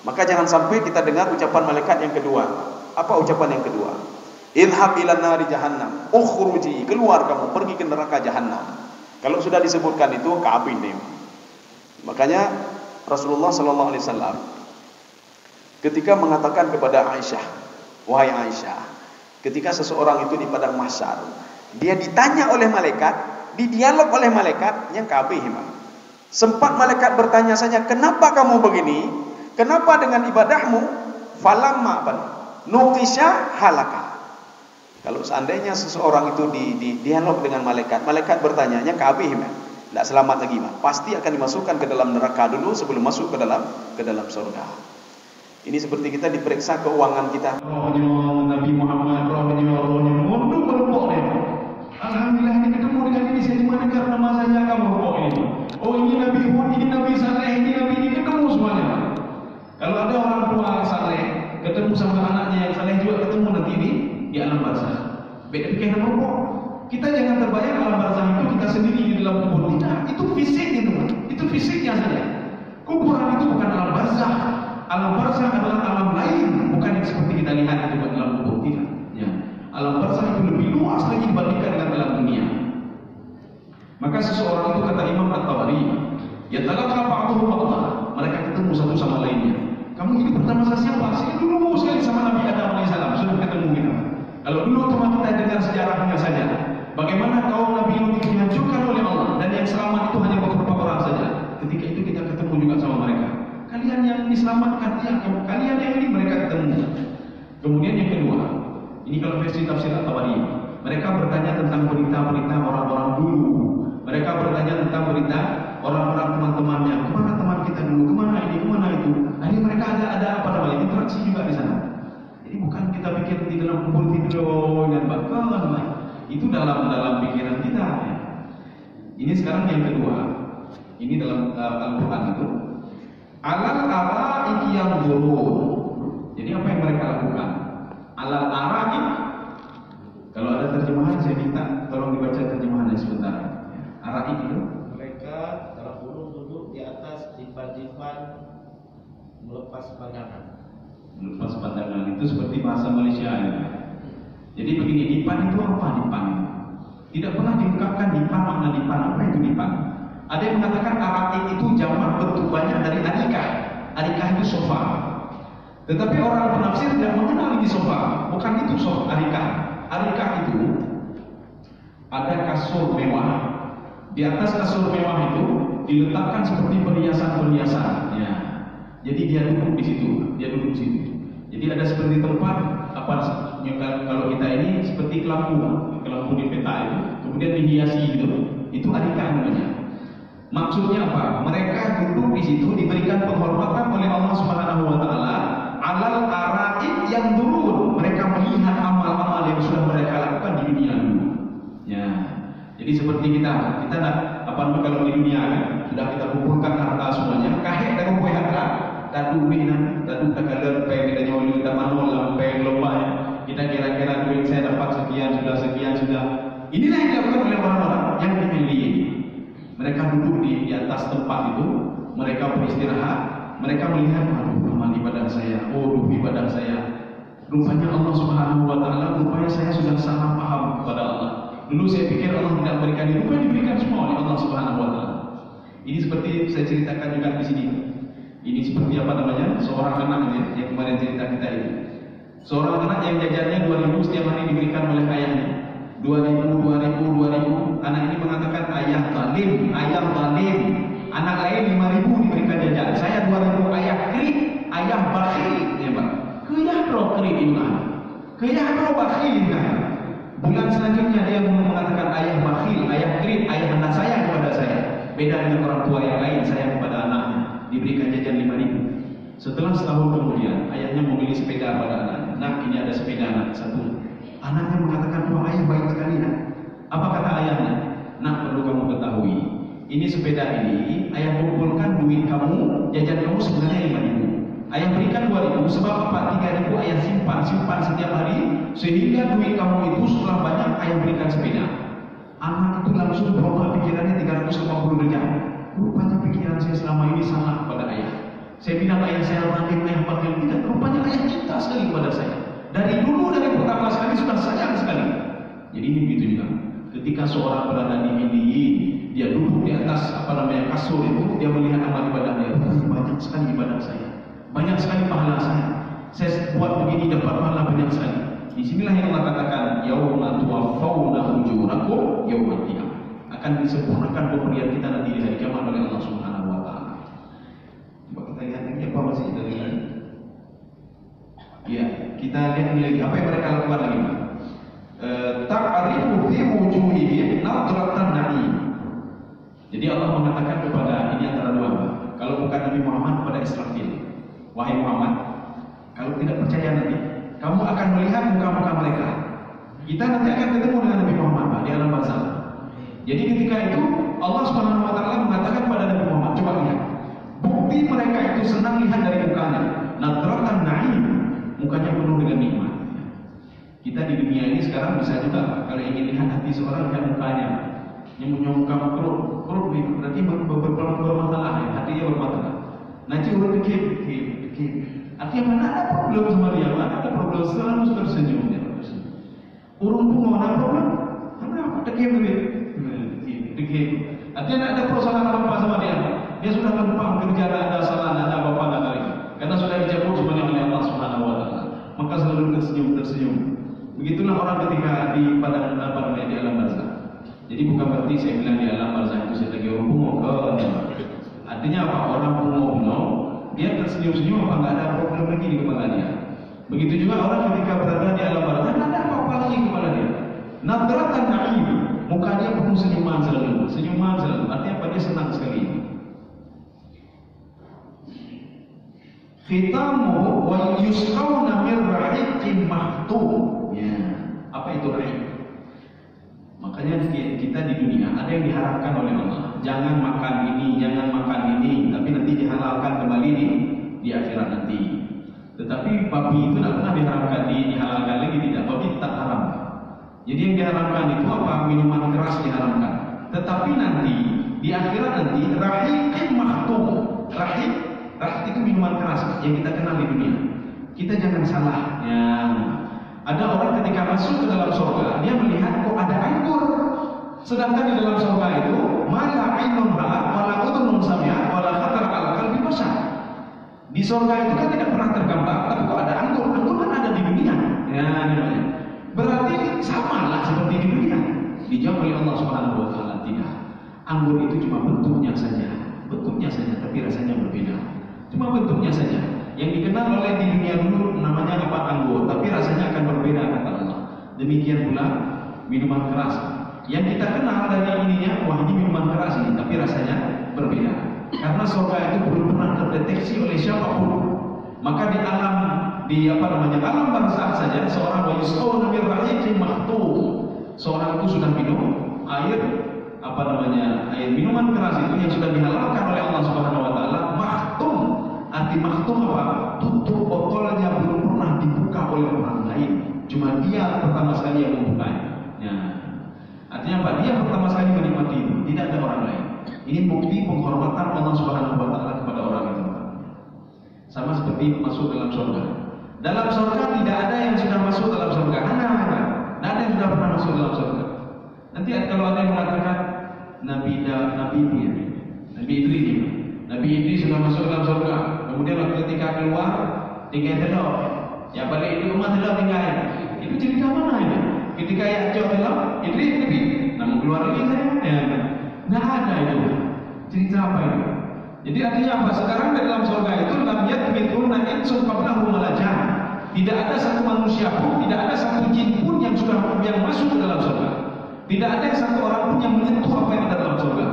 Maka jangan sampai kita dengar ucapan malaikat yang kedua. Apa ucapan yang kedua? Idhab ila nari jahannam, ukhruji, keluar kamu, pergi ke neraka jahannam. Kalau sudah disebutkan itu kabin deh. Makanya Rasulullah sallallahu alaihi wasallam ketika mengatakan kepada Aisyah, wahai Aisyah, ketika seseorang itu di padang mahsyar, dia ditanya oleh malaikat, didialog oleh malaikat yang kabeh, sempat malaikat bertanya saja, kenapa kamu begini? Kenapa dengan ibadahmu? Falamma nuqisha halaka. Kalau seandainya seseorang itu di dialog dengan malaikat, malaikat bertanya, yang kabeh, tidak selamat lagi, pasti akan dimasukkan ke dalam neraka dulu sebelum masuk ke dalam surga. Ini seperti kita diperiksa keuangan kita. Nabi Muhammad alhamdulillah ini ketemu dengan ini, saya cuma dengar nama saja kamu ini. Oh ini Nabi Hud, ini Nabi Saleh, ini Nabi ini, ketemu semuanya. Kalau ada orang tua saleh ketemu sama anaknya yang saleh juga ketemu nanti di alam barzakh. Beda pikir rokok. Kita jangan terbayang alam barzakh itu kita sendiri di dalam kubur. Tidak, itu fisiknya teman. Itu fisiknya saja. Kuburan itu bukan alam barzakh. Alam barzakh adalah alam lain, bukan yang seperti kita lihat itu di dalam kubur. Tidak. Ya. Alam barzakh itu lebih luas lagi dibandingkan dengan alam dunia. Maka seseorang itu kata Imam At-Tabari, ya talaqqa ba'dhum ba'dha. Mereka ketemu satu sama lainnya. Kamu hidup pertama sama siapa? Saya dulu sekali sama Nabi Adam AS, sudah ketemu kita. Kalau dulu teman kita dengar sejarahnya saja, bagaimana kaum Nabi Nuh dihancurkan oleh Allah dan yang selamat itu hanya beberapa orang saja. Ketika itu kita ketemu juga sama mereka. Kalian yang diselamatkan, ya, kalian yang ini mereka ketemu. Kemudian yang kedua, ini kalau versi tafsir At-Tabari, mereka bertanya tentang berita-berita orang-orang dulu. Mereka bertanya tentang berita orang-orang teman-temannya. Kemana teman kita dulu? Kemana ini? Kemana itu? Nah ini mereka ada apa namanya? Interaksi juga di sana. Jadi bukan kita pikir di dalam kubur tidur dan bakalan. Itu dalam pikiran kita. Ya. Ini sekarang yang kedua. Ini dalam Al-Quran itu. Alal ara'iki yang burun. Jadi apa yang mereka lakukan? Alal ara'ik. Kalau ada terjemahan saya minta tolong dibaca terjemahannya sebentar. Ara'ik itu mereka telah duduk di atas dipan-dipan melepas pandangan. Melepas pandangan itu seperti bahasa Malaysia ya. Jadi begini, dipan itu apa dipan? Tidak pernah diungkapkan dipan, makna dipan apa itu dipan? Ada yang mengatakan ara'ik itu jamak bentuk banyak dari arikah. Arikah itu sofa. Tetapi orang penafsir tidak mengenal ini sofa. Bukan itu sofa arikah. Arikah itu ada kasur mewah. Di atas kasur mewah itu diletakkan seperti perhiasan-perhiasan. Ya. Jadi dia duduk di situ. Jadi ada seperti tempat apa? Kalau kita ini seperti kelampu di peta itu, kemudian dihiasi gitu. Itu arikah namanya. Maksudnya apa? Mereka duduk di situ diberikan penghormatan oleh Allah Subhanahu Wa Taala. Alal ara'ik yang dulu mereka melihat amal-amal yang sudah mereka lakukan di dunia dulu. Ya. Jadi seperti kita kalau di dunia kan sudah kita kumpulkan harta semuanya, kahek dan kumpul harta, tadu binan, tadu tagalan pay kita nyoli kita manual pay lomba kita kira-kira duit saya dapat sekian sudah. Inilah yang dilakukan oleh orang-orang yang dimiliki. Mereka duduk di atas tempat itu, mereka beristirahat, mereka melihat amal ibadah saya, ibadah saya. Rupanya Allah Subhanahu Wa Taala, rupanya saya sudah salah paham kepada Allah. Dulu saya pikir Allah tidak memberikan ini, rupanya diberikan semua oleh Allah Subhanahu Wa Taala. Ini seperti saya ceritakan juga di sini. Ini seperti apa namanya? Seorang anak yang kemarin cerita kita ini. Seorang anak yang jajannya 2.000 setiap hari diberikan oleh ayahnya. 2.000. Anak ini mengatakan ayah zalim. Anak lain 5.000 diberikan jajan. Saya 2.000 ayah kiri, ayah bakhil. Ya Pak. Kaya kiri ini. Kaya bakhil kan. Bulan selanjutnya dia mengatakan ayah bakhil, ayah kredit, ayah hendak sayang kepada saya. Beda dengan orang tua yang lain sayang kepada anaknya, diberikan jajan 5.000. Setelah setahun kemudian ayahnya membeli sepeda pada anaknya. Nak, ini ada sepeda nak satu. Anaknya mengatakan, wah ayah baik sekali nak. Apa kata ayahnya? Nak, perlu kamu ketahui, ini sepeda ini ayah kumpulkan duit kamu, jajan kamu sebenarnya 5.000. Ayah berikan 2.000 sebab apa? 3.000 ayah simpan setiap hari, sehingga duit kamu itu setelah banyak ayah berikan sepeda. Anak itu langsung berubah pikirannya 380 derajat. Rupanya pikiran saya selama ini salah kepada ayah. Saya bilang ayah saya rahim, ayah bakil, tidak. Rupanya ayah cinta sekali kepada saya. Dari dulu, dari pertama sekali sudah sayang sekali. Jadi ini begitu juga. Ketika seorang berada di Iliyin, dia duduk di atas kasur itu, dia melihat amal ibadahnya. Banyak sekali ibadah saya, banyak sekali pahala saya buat begini dapat pahala banyak sekali. Disinilah yang Allah katakan, yauma tuwaffawna ujurakum yaumal qiyamah, akan disempurnakan pemberian kita nanti di hari kiamat oleh Allah Subhanahu wa taala. Coba kita lihat lagi apa masih dari ini. Ya, kita lihat lagi apa yang mereka lakukan lagi. Ta'rifu fi wujuhihim nadratan na'im. Jadi Allah mengatakan kepada ini antara dua. Kalau bukan Nabi Muhammad kepada Israfil, wahai Muhammad, kalau tidak percaya nanti kamu akan melihat muka-muka mereka. Kita nanti akan ketemu dengan Nabi Muhammad di alam barzakh. Jadi ketika itu Allah Subhanahu wa taala mengatakan kepada Nabi Muhammad, coba lihat. Bukti mereka itu senang lihat dari mukanya. Nadratan na'im, mukanya penuh dengan nikmat. Kita di dunia ini sekarang bisa juga kalau ingin lihat hati seorang, lihat mukanya. Yang muka kerut berarti bermasalah ya, hatinya bermasalah. Nanti orang dikit. Artinya mana ada problem sama dia, mana ada problem, selalu tersenyum dia. Urung pun mana problem? Kenapa dikit? Artinya ada persoalan apa sama dia. Dia sudah gampang kerja, ada salah, ada apa-apa nggak kali. Karena sudah dijemput semuanya oleh Allah Subhanahu wa taala. Maka selalu tersenyum. Begitulah orang ketika di padang di alam barzakh. Jadi bukan berarti saya bilang di alam barzakh itu saya lagi orang bungo. Artinya apa? Orang bungo dia tersenyum-senyum apa nggak ada problem lagi di kepala dia. Begitu juga orang ketika berada di alam barzakh nggak ada apa-apa lagi di kepala dia. Nadratan na'im, mukanya penuh senyuman selalu. Artinya apa? Dia senang sekali. Khitamuhu wa yusqawna min rahiqin mahtum. Ya, apa itu rahim? Makanya kita di dunia ada yang diharapkan oleh Allah. Jangan makan ini, tapi nanti dihalalkan kembali di akhirat nanti. Tetapi babi itu tidak pernah diharamkan dihalalkan lagi, tidak. Babi tetap haram. Jadi yang diharamkan itu apa? Minuman keras diharamkan. Tetapi nanti di akhirat nanti rahiqin mahtum. Rahim itu minuman keras yang kita kenal di dunia. Kita jangan salah. Ya. Ada orang ketika masuk ke dalam surga, dia melihat kok ada anggur. Sedangkan di dalam surga itu, mala ainun ra'at, wala udhunun sami'at, wala khatar ala qalbi bashar. Di surga itu kan tidak pernah tergambar, tapi kok ada anggur. Anggur kan ada di dunia. Ya, namanya. Berarti sama lah seperti di dunia. Dijawab oleh Allah Subhanahu wa taala, tidak. Anggur itu cuma bentuknya saja, tapi rasanya berbeda. Cuma bentuknya saja. Yang dikenal oleh di dunia dulu namanya apa? Anggur, tapi rasanya akan berbeda kata Allah. Demikian pula minuman keras. Yang kita kenal dari ininya, wah ini minuman keras ini, tapi rasanya berbeda. Karena surga itu belum pernah terdeteksi oleh siapapun. Maka di alam alam barzakh saja seorang yusqawna min rahiqin mahtum. Seorang itu sudah minum air air minuman keras itu yang sudah dihalalkan oleh Allah Subhanahu wa taala, mahtum. Arti maktum apa? Tutup botolnya belum pernah dibuka oleh orang lain. Cuma dia pertama sekali yang membukanya. Ya. Artinya apa? Dia pertama sekali menikmati itu. Tidak ada orang lain. Ini bukti penghormatan Allah Subhanahu wa taala kepada orang itu. Sama seperti masuk dalam surga. Dalam surga tidak ada yang sudah masuk dalam surga. Tidak ada yang sudah pernah masuk dalam surga. Nanti kalau ada yang mengatakan Nabi Idris sudah masuk dalam surga. Kemudian waktu ketika keluar tinggal telur, ya balik di rumah telur tinggal. Itu cerita mana ini? Ketika Ya'juj telur, Idris namun keluar lagi saya. Ya, nggak ada itu. Cerita apa itu? Jadi artinya apa? Sekarang di dalam surga itu lam yatmithunna insun qablahum wala jan. Tidak ada satu manusia pun, tidak ada satu jin pun yang masuk Tidak ada satu orang pun yang menyentuh apa yang ada dalam surga.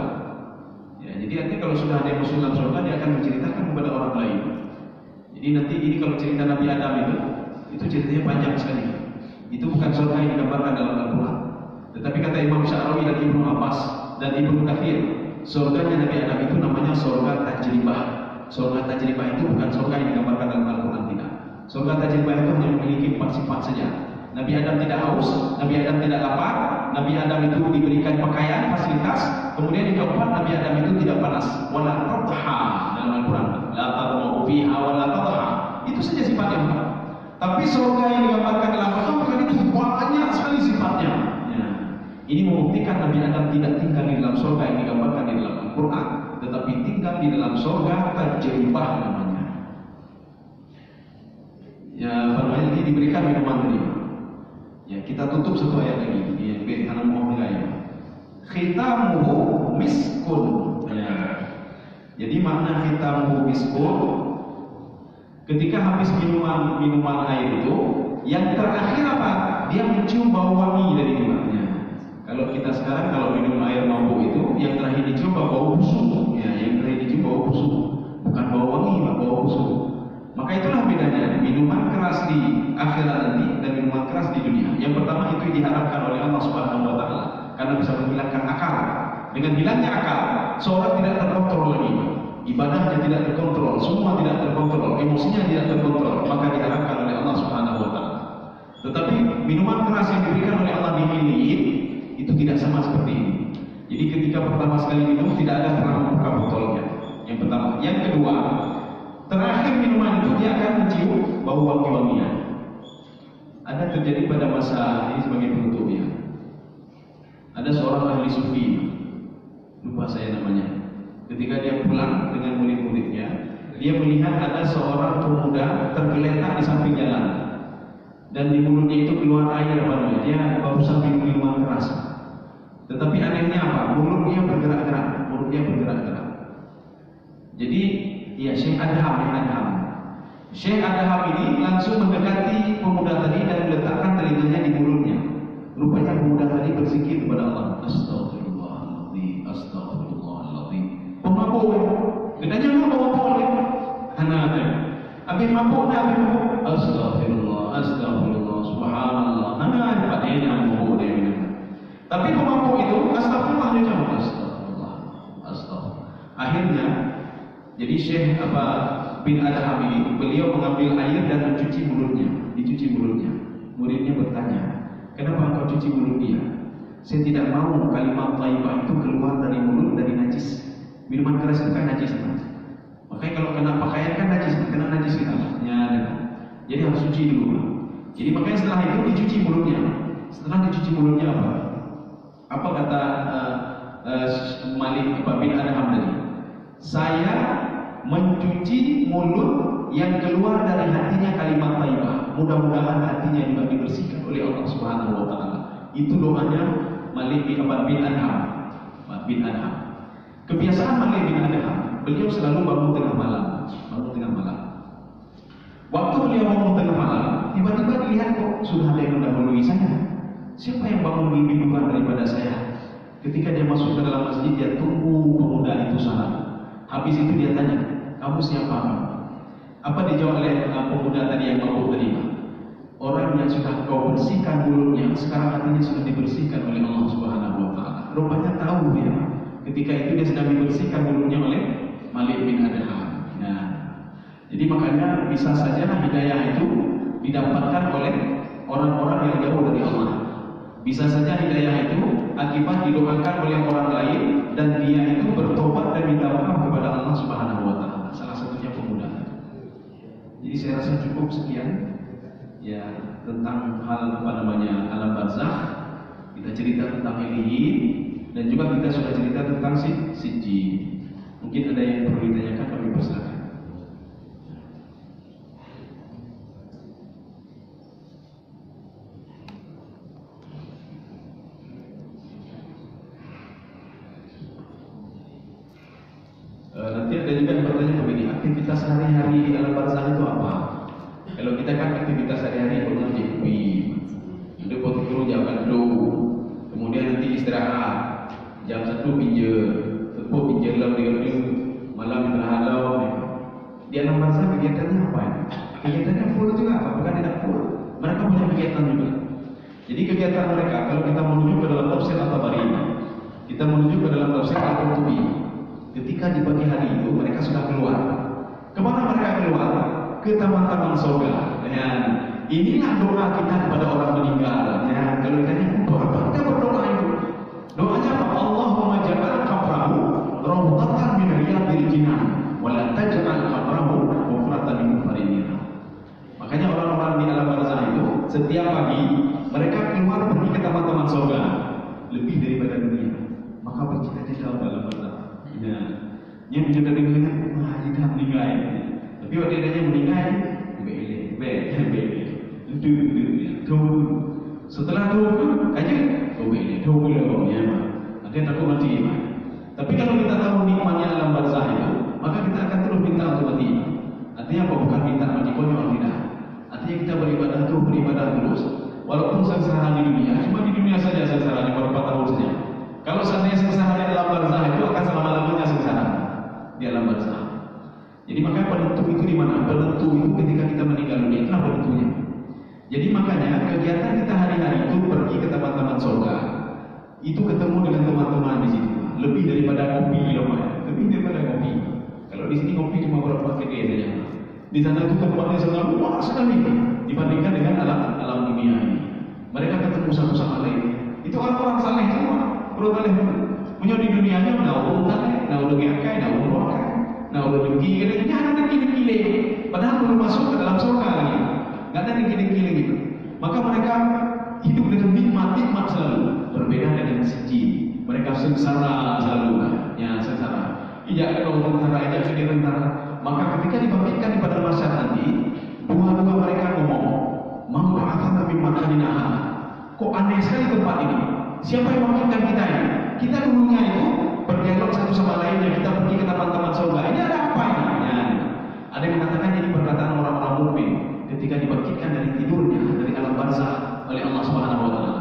Ya, jadi artinya kalau sudah ada yang masuk dalam surga, dia akan menceritakan kepada orang lain. Jadi nanti ini kalau cerita Nabi Adam itu ceritanya panjang sekali. Itu bukan surga yang digambarkan dalam Al-Quran. Tetapi kata Imam Sya'rawi dan Ibnu Abbas dan Ibnu Katsir, surganya Nabi Adam itu namanya surga tajribah. Surga tajribah itu bukan surga yang digambarkan dalam Al-Quran, tidak. Surga tajribah itu hanya memiliki 4 sifat saja. Nabi Adam tidak haus, Nabi Adam tidak lapar, Nabi Adam itu diberikan pakaian, fasilitas. Kemudian yang keempat, Nabi Adam itu tidak panas. Wala tadha dalam Al-Quran. La tadma'u fiha wala tadha. Itu saja sifatnya. Tapi surga yang digambarkan dalam Al-Quran itu banyak sekali sifatnya. Ya. Ini membuktikan Nabi Adam tidak tinggal di dalam surga yang digambarkan di dalam Al-Quran, tetapi tinggal di dalam surga tajribah namanya. Ya, namanya ini diberikan minuman tadi. Ya, kita tutup satu ayat lagi. Ya, karena mau mulai. Khitamuhu miskun. Ya. Jadi makna khitamuhu miskun, ketika habis minuman air itu, yang terakhir apa? Dia mencium bau wangi dari minumannya. Kalau kita sekarang kalau minum air mabuk itu, yang terakhir dicium bau busuk. Ya, yang terakhir dicium bau busuk, bukan bau wangi, bau busuk. Maka itulah bedanya minuman keras di akhirat nanti dan minuman keras di dunia. Yang pertama itu diharapkan oleh Allah Subhanahu wa taala karena bisa menghilangkan akal. Dengan hilangnya akal, seorang tidak terkontrol lagi. Ibadahnya tidak terkontrol, semua tidak terkontrol, emosinya tidak terkontrol, maka diharapkan oleh Allah Subhanahu wa taala. Tetapi minuman keras yang diberikan oleh Allah di Illiyin itu tidak sama seperti ini. Jadi ketika pertama sekali minum tidak ada pernah membuka botolnya. Yang pertama, yang kedua, terakhir minuman itu dia akan mencium bau wangi-wangian. Ada terjadi pada masa ini sebagai penutupnya. Ada seorang ahli sufi, lupa saya namanya. Ketika dia pulang dengan murid-muridnya, dia melihat ada seorang pemuda tergeletak di samping jalan, dan di mulutnya itu keluar air apa dia barusan minum minuman keras. Tetapi anehnya apa? Mulutnya bergerak-gerak. Jadi ya, Syekh Adham ini langsung mendekati pemuda tadi dan meletakkan telinganya di mulutnya. Rupanya pemuda tadi berzikir kepada Allah. Astaghfirullahaladzim, astaghfirullahaladzim. Pemabuk, gedanya lu pemabuk ya. Anak-anak, abis mabuk dah, Astaghfirullah, astaghfirullah, subhanallah. Anak-anak, adanya mabuk dia. Tapi pemabuk itu, astagfirullah dia jawab, astagfirullah, astagfirullah. Akhirnya, jadi Syekh bin Adham ini, beliau mengambil air dan mencuci mulutnya, dicuci mulutnya. Muridnya bertanya, kenapa engkau cuci mulut dia? Saya tidak mau kalimat thayyibah itu keluar dari mulut dari najis. Minuman keras itu kan najis, makanya kalau kena pakaian kan najis, kena najis kita. Ya, jadi harus cuci dulu. Jadi makanya setelah itu dicuci mulutnya. Setelah dicuci mulutnya apa kata Malik bin Adham tadi? Saya mencuci mulut yang keluar dari hatinya kalimat thayyibah. Mudah-mudahan hatinya juga dibersihkan oleh Allah Subhanahu wa taala. Itu doanya Malik bin Adham. Kebiasaan Malik bin Adham, beliau selalu bangun tengah malam. Waktu beliau bangun tengah malam, tiba-tiba dilihat kok sudah ada yang mendahului saya. Siapa yang bangun lebih duluan daripada saya? Ketika dia masuk ke dalam masjid, dia tunggu pemuda itu salat. Habis itu dia tanya, kamu siapa? Apa dijawab oleh pemuda tadi yang mabuk tadi? Orang yang sudah kau bersihkan mulutnya, sekarang hatinya sudah dibersihkan oleh Allah Subhanahu wa taala. Rupanya tahu dia. Ketika itu dia sedang dibersihkan mulutnya oleh Malik bin Adham. Nah, jadi makanya bisa saja hidayah itu didapatkan oleh orang-orang yang jauh dari Allah. Bisa saja hidayah itu akibat didoakan oleh orang lain dan dia itu bertobat dan minta maaf kepada Allah Subhanahu wa taala. Salah satunya pemuda. Jadi saya rasa cukup sekian ya tentang hal alam barzakh. Kita cerita tentang Illiyin dan juga kita sudah cerita tentang Sijjin. Mungkin ada yang perlu ditanyakan, kami persilakan. Nanti ada juga yang bertanya begini, aktivitas sehari-hari di alam barzakh itu apa? Kalau kita kan aktivitas sehari-hari pernah jadi ada foto jauhkan dulu, kemudian nanti Kegiatannya full juga apa? Bukan tidak full. Mereka punya kegiatan juga. Jadi kegiatan mereka, kalau kita menuju ke dalam tafsir At-Tabari, kita menuju ke dalam tafsir Al-Qurtubi, ketika di pagi hari itu mereka sudah keluar. Kemana mereka keluar? Ke taman-taman surga. Ya, inilah doa kita kepada orang meninggal. Ya, kalau ditanya doa apa? Kita berdoa itu. Doanya apa? Allahumma ja'al qabrahu rawdatan min riyadil jinan wa la taj'al qabrahu hufratan min hufarin nar. Makanya orang-orang di alam barzah itu setiap pagi mereka keluar pergi ke taman-taman surga lebih daripada dunia. Maka bercita-cita dalam barzah. Ya. Yang menjaga dengannya, wah kita meninggal. Tapi waktu dia meninggal, setelah itu aja, ya, nanti takut mati. Tapi kalau kita tahu nikmatnya alam barzah itu, maka kita akan terus minta untuk mati. Artinya apa? Bukan minta mati konyol, tidak. Artinya kita beribadah terus, walaupun sengsara di dunia, cuma di dunia saja sengsara beberapa tahun saja. Kalau seandainya sengsara di alam barzah itu akan selama-lamanya sengsara di alam barzah. Jadi makanya penentu itu di mana? Penentu itu ketika kita meninggal dunia, itulah penentunya. Jadi makanya kegiatan kita hari-hari itu pergi ke taman-taman surga, itu ketemu dengan teman-teman di situ. Lebih daripada kopi, lebih daripada kopi. Kalau di sini kopi cuma berapa kedai saja. Di sana itu tempatnya sangat luas sekali dibandingkan dengan alam dunia ini. Mereka ketemu satu sama lain. Itu orang-orang saleh semua. Kalau boleh punya di dunianya, nak udah ngakai, nak udah dengki, kadang-kadang ada dengki-dengki. Padahal belum masuk ke dalam surga lagi. Nggak ada dengki-dengki lagi. Maka mereka hidup dengan nikmat selalu. Berbeda dengan seji. Mereka sengsara selalu. Ya, sengsara. Ijak kalau tentara, ijak ke tentara. Maka ketika dibangkitkan di pada masyarakat nanti, dua-dua mereka ngomong, "Ma'afana min makanin ahad." Kok aneh sekali tempat ini? Siapa yang bangkitkan kita ini? Kita dulunya itu berdialog satu sama lainnya, kita pergi ke taman-taman surga. Ini ada apa ini? Ya. Ada yang mengatakan ini perkataan orang-orang mukmin ketika dibangkitkan dari tidurnya, dari alam barzah oleh Allah Subhanahu wa taala.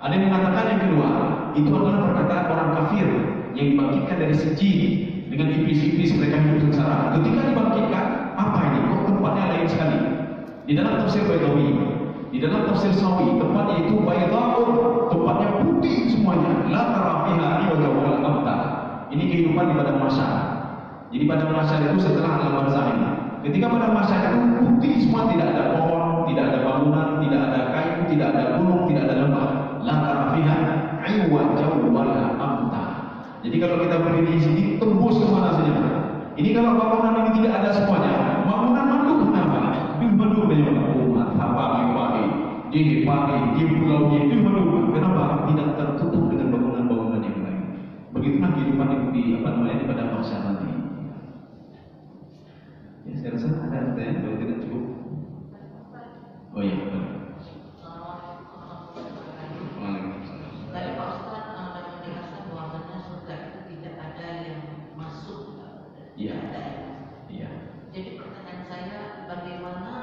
Ada yang mengatakan yang kedua, itu adalah perkataan orang kafir yang dibangkitkan dari seji dengan iblis-iblis mereka hidup sengsara. Ketika dibangkitkan, apa ini? Kok tempatnya lain sekali? Di dalam tafsir Baidawi, di dalam tafsir Sawi, tempatnya itu Baidaun, tempatnya putih semuanya. La tara fiha iwaja wala amta. Ini kehidupan di padang mahsyar. Jadi padang mahsyar itu setelah alam barzah ini. Ketika padang mahsyar itu putih semua, tidak ada pohon, tidak ada bangunan, tidak ada kayu, tidak ada gunung, tidak ada lembah. La tara fiha iwaja wala amta. Jadi kalau kita berdiri di sini tembus ke mana saja. Ini kalau bangunan ini tidak ada semuanya, bangunan manduk kenapa? Manduk banyak umat, pagi-pagi, di pagi, di pulau itu manduk. Kenapa? Tidak tertutup dengan bangunan-bangunan yang lain. Begitulah kehidupan di pada masa nanti. Ya, saya rasa ada pertanyaan, kalau tidak cukup. Oh iya, betul. Dari Pak Ustaz ada menjelaskan bahwasanya surga itu tidak ada yang masuk. Iya. Iya. Jadi pertanyaan saya, bagaimana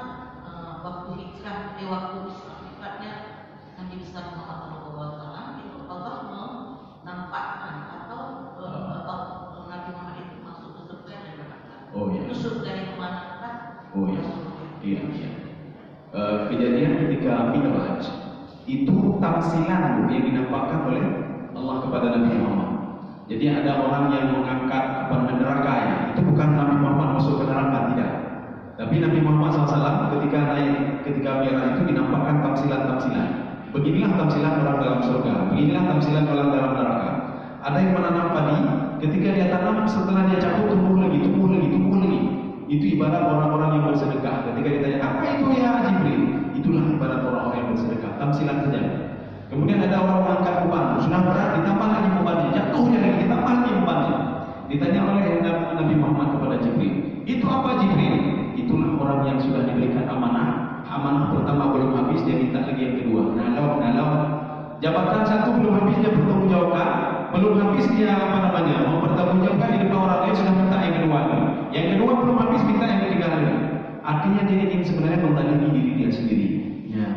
waktu hijrah, waktu sifatnya Nabi besar Muhammad SAW itu Allah menampakkan atau Nabi Muhammad itu masuk ke surga dan neraka. Oh iya. Itu surga yang manakah? Oh iya. Iya. Kejadian ketika Mi'raj itu tamsilan yang dinampakkan oleh Allah kepada Nabi Muhammad. Jadi ada orang yang mengangkat neraka ya. Itu bukan Nabi Muhammad masuk ke neraka, tidak. Tapi Nabi Muhammad SAW ketika Mi'raj itu dinampakkan tamsilan-tamsilan. Beginilah tamsilan orang dalam surga, beginilah tamsilan orang dalam neraka. Ada yang menanam padi, ketika dia tanam setelah dia cabut tumbuh lagi. Itu ibarat orang-orang yang bersedekah. Ketika ditanya, apa itu ya Jibril? Itulah ibarat orang-orang yang bersedekah. Tamsilan saja. Kemudian ada orang mengangkat beban, sudah berat, ditambah lagi bebannya, jatuhnya lagi, ditambah lagi bebannya. Ditanya oleh Nabi Muhammad kepada Jibril, itu apa Jibril? Itulah orang yang sudah diberikan amanah. Amanah pertama belum habis, dia minta lagi yang kedua. Nalau. Jabatan satu belum habis, dia bertanggungjawabkan. Belum habis dia mempertanggungjawabkan di depan orang lain, sudah minta yang kedua. Yang kedua belum habis, minta yang ketiga lagi. Artinya dia ingin sebenarnya mendalimi diri dia sendiri. Ya.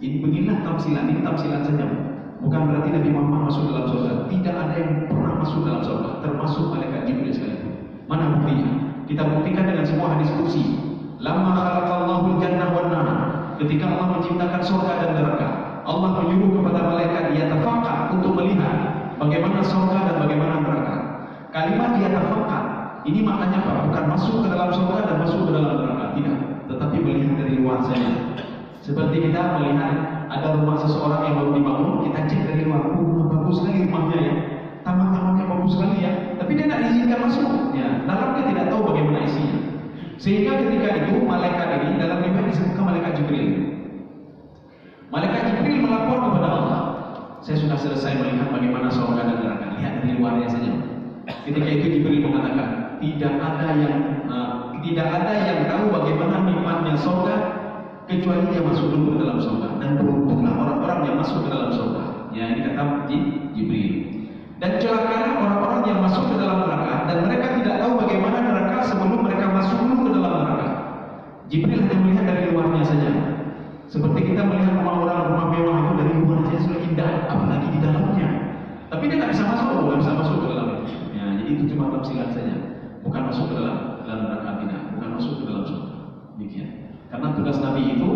Ini beginilah tamsilan, ini tamsilan saja. Bukan berarti Nabi Muhammad masuk dalam surga. Tidak ada yang pernah masuk dalam surga, termasuk malaikat Jibril sekalipun. Mana buktinya? Kita buktikan dengan semua hadis kursi. Lamma khalaqallahu jannah wan nar. Ketika Allah menciptakan surga dan neraka, Allah menyuruh kepada malaikat yatafaqat untuk melihat bagaimana surga dan bagaimana neraka. Kalimat yatafaqat ini maknanya apa? Bukan masuk ke dalam surga dan masuk ke dalam neraka, tidak, tetapi melihat dari luar saja. Seperti kita melihat ada rumah seseorang yang baru dibangun, kita cek dari luar, bagus sekali rumahnya ya, taman-tamannya bagus sekali ya, tapi dia tidak diizinkan masuk, ya, dalamnya tidak tahu bagaimana isinya. Sehingga ketika itu malaikat ini dalam riwayat disebutkan malaikat Jibril. Malaikat Jibril melapor kepada Allah, saya sudah selesai melihat bagaimana surga dan neraka, lihat dari luarnya saja. Ketika itu Jibril mengatakan, tidak ada yang tahu bagaimana nikmatnya surga kecuali dia masuk dulu ke dalam surga, dan beruntunglah orang-orang yang masuk ke dalam surga. Ya, ini kata Jibril. Dan celakalah orang-orang yang masuk ke dalam neraka dan mereka tidak tahu bagaimana neraka sebelum mereka masuk dulu ke dalam neraka. Jibril hanya melihat dari luarnya saja. Seperti kita melihat rumah orang, rumah mewah itu dari luar saja sudah indah, apalagi di dalamnya. Tapi dia tidak bisa masuk ke dalamnya. Ya, jadi itu cuma tafsiran saja. Bukan masuk ke dalam neraka, tidak. Bukan masuk ke dalam surga. Demikian. Karena tugas Nabi itu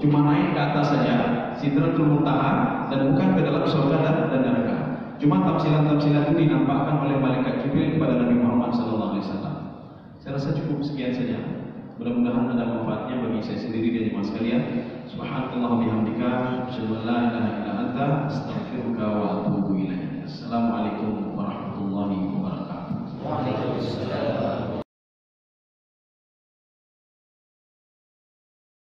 cuma naik ke atas saja, Sidratul Muntaha, dan bukan ke dalam surga dan neraka. Cuma tafsiran-tafsiran itu dinampakkan oleh malaikat Jibril kepada Nabi Muhammad SAW. Saya rasa cukup sekian saja. Mudah-mudahan ada manfaatnya bagi saya sendiri dan jemaah sekalian. Subhanallah bihamdika, asyhadu an la ilaha illa anta,